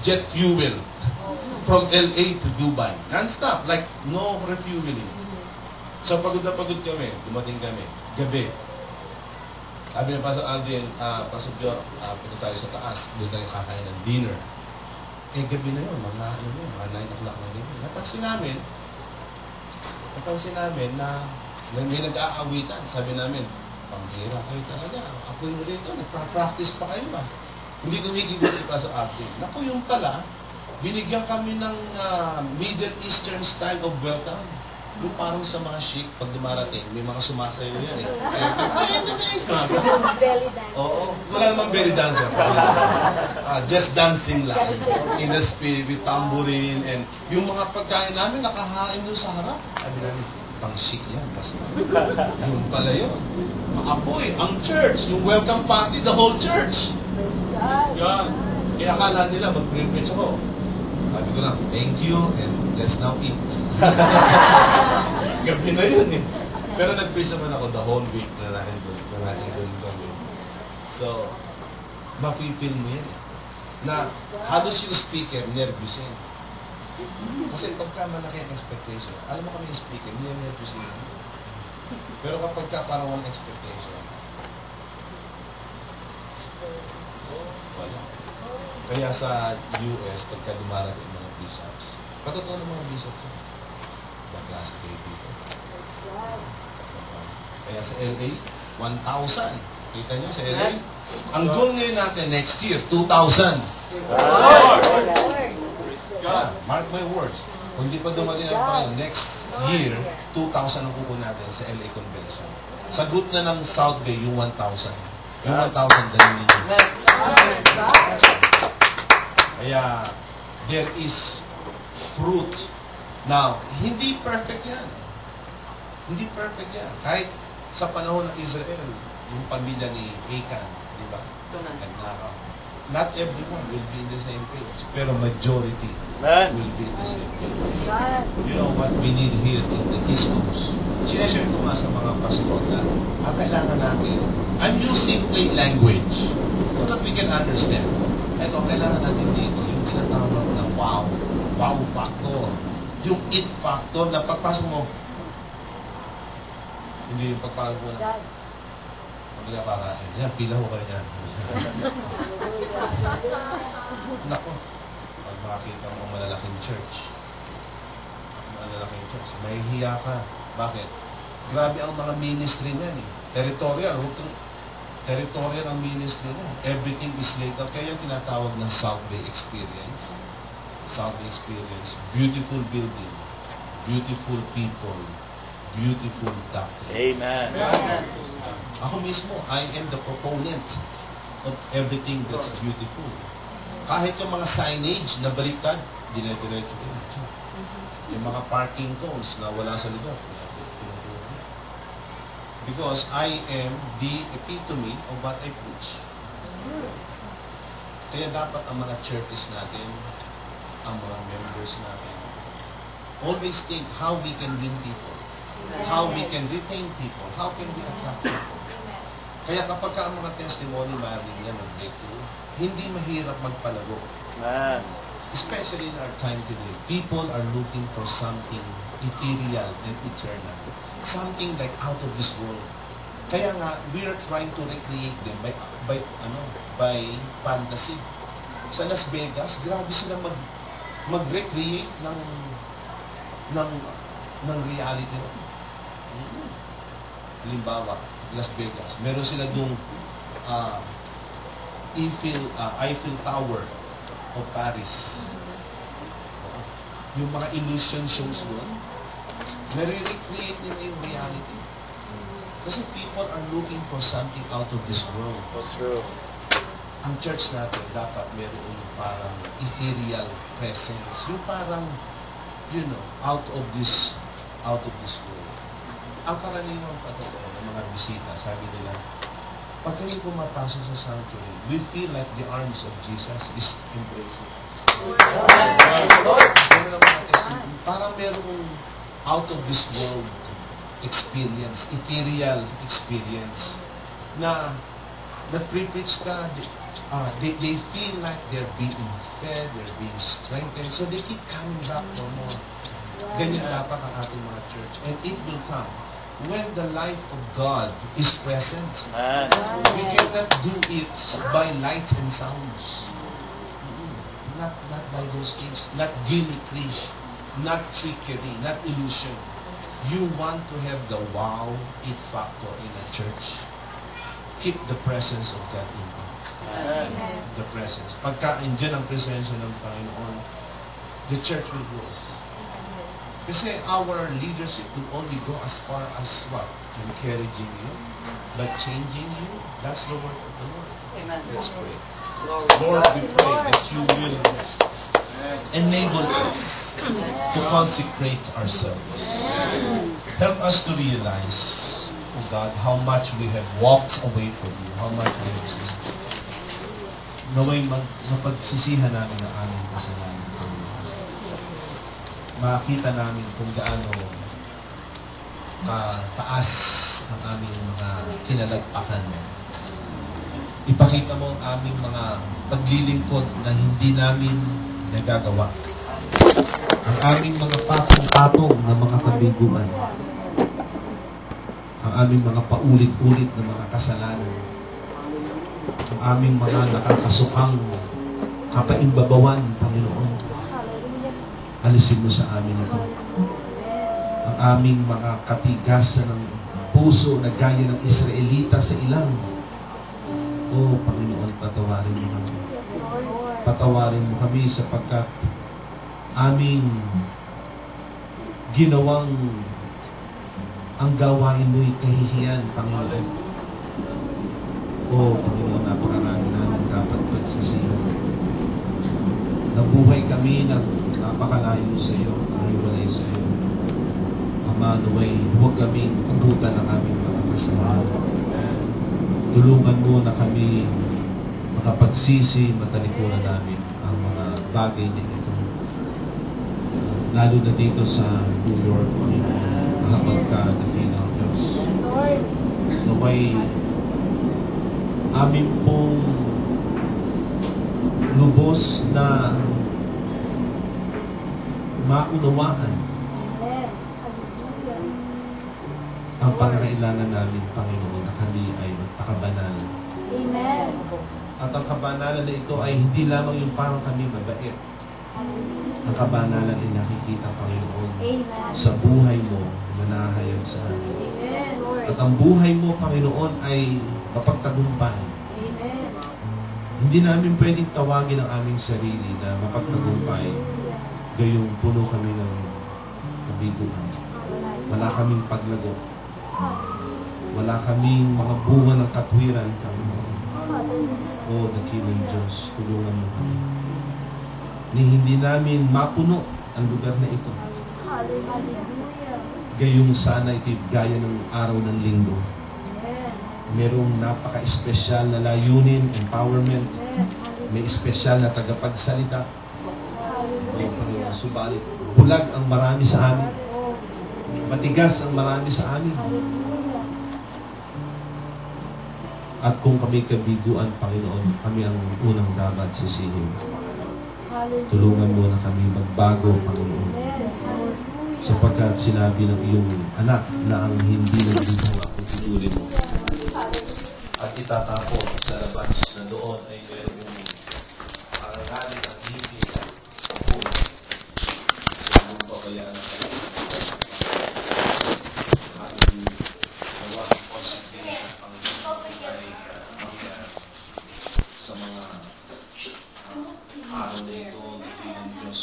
jet fuel from LA to Dubai. Non-stop. Like, no refueling. So, pagod na pagod kami. Dumating kami. Gabi. Sabi ng Pastor Alvin, Pastor Joe, punta tayo sa taas. Doon tayo kakain ng dinner. Gabi na yun. Mga 9 o'clock na gabi. Napansin namin na may nag-aawitan. Sabi namin, pambira kayo talaga. Ako yung rito, nagpa-practice pa kayo ba? Hindi kumikigil si Pastor Alvin. Naku, yung pala, binigyan kami ng Middle Eastern style of welcome. Yung parang sa mga chic, pag dumarating, may mga sumasayo yan eh. Belly dance. Oo. Wala namang belly dancer. Just dancing lang. In the spirit, with tambourine, and yung mga pagkain namin, nakahain doon sa harap. Sabi namin, pang chic yan, basta. Yung pala yun. Maapoy, ang church, yung welcome party, the whole church. Kaya akala nila, mag-preach ako. Sabi ko lang, thank you, and let's now eat. Gabi na yun eh. Pero nag-preach naman ako the whole week na doon kami. So, mapipil mo yan eh. Na halos yung speaker, nervous yan. Kasi pagka malaki ang expectation, alam mo kami yung speaker, hindi yan nervous yan. Pero kapag ka parang walang expectation, wala. Kaya sa US, pagka dumarating mga bishops, patotoo ng mga bishops yun. Baklas kayo dito. Kaya sa LA, 1,000. Kita nyo sa LA? Ang goal ngayon natin next year, 2,000. Mark my words. Kung di pa dumating ang tayo, next year, 2,000 ang kuko natin sa LA Convention. Sagot na ng South Bay, yung 1,000. Yung 1,000 dahil ninyo. Kaya, there is fruit. Now, hindi perfect yan. Hindi perfect yan. Kahit sa panahon ng Israel, yung pamilya ni Achan, di ba? Nagnakaw. Not everyone will be in the same page, pero majority will be in the same page. You know what we need here in the East Coast? Sinashare ko nga sa mga pastor na ang kailangan natin, I'm using plain language so that we can understand. Ito, kailangan natin dito, yung tinatawag na wow factor. Yung it factor na pagpasok mo, hindi yung pagpasok mo na, hindi ka kakain. Yan, pila ko kayo yan. Nako, pag makakita mo ang malalaking church, may hiya ka. Bakit? Grabe ang mga ministry niyan eh. Territorial ang ministry niyan. Everything is laid out. Kaya yung tinatawag ng South Bay experience. Southern Experience, beautiful building, beautiful people, beautiful doctrine. Amen. Ako mismo, I am the proponent of everything that's beautiful. Kahit yung mga signage na baliktad, dire-diretso ko yun. Yung mga parking cones na wala sa likod, pinuturo ko. Because I am the epitome of what I preach. Kaya dapat ang mga churches natin, ang mga members natin, always think how we can win people, how we can retain people, how can we attract people. Kaya kapag ka ang mga testimony maaaring nila mag-breakthrough, hindi mahirap magpalago. Amen. Especially in our time today, people are looking for something ethereal and eternal. Something like out of this world. Kaya nga, we are trying to recreate them by fantasy. Sa Las Vegas, grabe sila mag-recreate ng reality. Halimbawa, Las Vegas, meron sila dung Eiffel Tower o Paris. Yung mga illusion shows doon, nare-recreate nila yung reality. Kasi people are looking for something out of this world. That's true. Ang church natin dapat meron yung parang ethereal presence. Yung parang, out of this world. Ang karaniwang patotoo ng mga bisita, sabi nila, pag kami pumapasok sa sanctuary, we feel like the arms of Jesus is embracing us. Parang merong out of this world experience, ethereal experience, na nag-preach ka, they feel like they're being fed, they're being strengthened, so they keep coming back for more. Ganyan dapat ang ating mga church. And it will come when the life of God is present. Amen. We cannot do it by lights and sounds. Not by those things. Not gimmickry. Not trickery. Not illusion. You want to have the wow, it factor in a church. Keep the presence of God in it. Amen. The presence. Pagka andyan ang presensya ng Panginoon, the church will grow. Kasi our leadership will only go as far as what? Encouraging you, but changing you. That's the work of the Lord. Amen. Let's pray. Lord, we pray that you will enable us to consecrate ourselves. Help us to realize, oh God, how much we have walked away from you, how much we have sinned. Naway mapagsisihan namin ang aming kasalanan. Makita namin kung gaano taas ang aming mga kinalagpakan. Ipakita mo ang aming mga paglilingkod na hindi namin nagagawa. Ang aming mga patong-patong na mga kabiguan. Ang aming mga paulit-ulit na mga kasalanan. Ang aming mga nakakasukang kapaimbabawan, Panginoon. Alisin mo sa amin ito. Ang aming mga katigasan ng puso na gaya ng Israelita sa ilang. O Panginoon, patawarin mo kami. Patawarin mo kami sapagkat aming ginawang ang gawain mo'y kahihiyan, Panginoon. O Panginoon, napakarami namin dapat pagsisihan. Nabuhay kami ng napakalayo sa iyo, nahiwalay sa iyo. Ama, naway, huwag kaming abutan ng aming mga kasalanan. Tulungan mo na kami makapagsisi, matalikuran namin ang mga bagay na ito. Lalo na dito sa New York, Panginoon, mahabag ka, dakilang Diyos. Naway, amin pong lubos na maunawaan ang pangangailangan namin, Panginoon, na kami ay magpakabanal. Amen. At ang kabanalan na ito ay hindi lamang yung parang kami mabait. Ang kabanalan ay nakikita, Panginoon, Amen. sa buhay mo na nahayag sa amin. Amen, Lord. At ang buhay mo, Panginoon, ay mapagtagumpay. Amen. Hindi namin pwedeng tawagin ang aming sarili na mapagtagumpay, gayong puno kami ng kabiguan. Wala kaming paglago. Wala kaming mga bunga ng katwiran kami. O dakilang Diyos, tulungan mo kami. Ni hindi namin mapuno ang lugar na ito. Gayong sana ito'y gaya ng araw ng linggo. Merong napaka-espesyal na layunin, empowerment. May espesyal na tagapagsalita. O Panginoon, subalit bulag ang marami sa amin. Matigas ang marami sa amin. At kung kami kabiguan, Panginoon, kami ang unang dapat sisihin. Tulungan mo na kami magbago, Panginoon. Sapagkat sinabi ng iyong anak na ang hindi nagbibunga kung tutuloy mo. At itatapo sa labas na doon ay mayroong aranganin at hindi ako. Kung pabayaan na kayo. Nawag positive ang ay mangyari sa mga araw na ito na ng Diyos.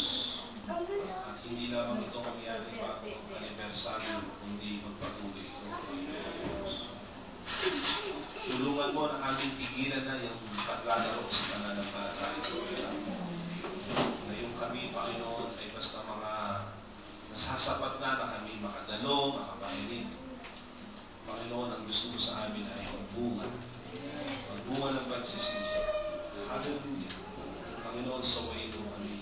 At hindi lamang ito mangyari bago ang anibersaryo, kundi magpatuloy ito. Tulungan mo na aming pigilan na yung paglalaro sa pananampalataya. Ngayong kami, Panginoon, ay basta mga nasasapat na kami makadalo, makapahinig. Panginoon, ang gusto mo sa amin ay magbunga. Magbunga ng pagsisisi. Hallelujah. Panginoon, sawayin mo kami.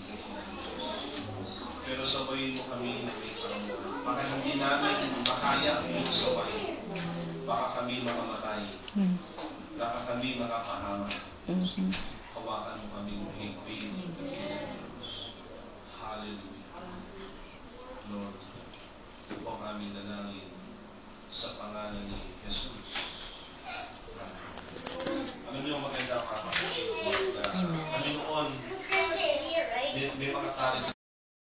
Pero sawayin mo kami na may karamdaman. Baka hindi namin makaya ang iyong sawayin. Baka kami makamatay. Baka kami makapahamak. Hawakan mo kami higpin. Hallelujah. Lord, ito po ang aming dalangin sa pangalan ni Jesus.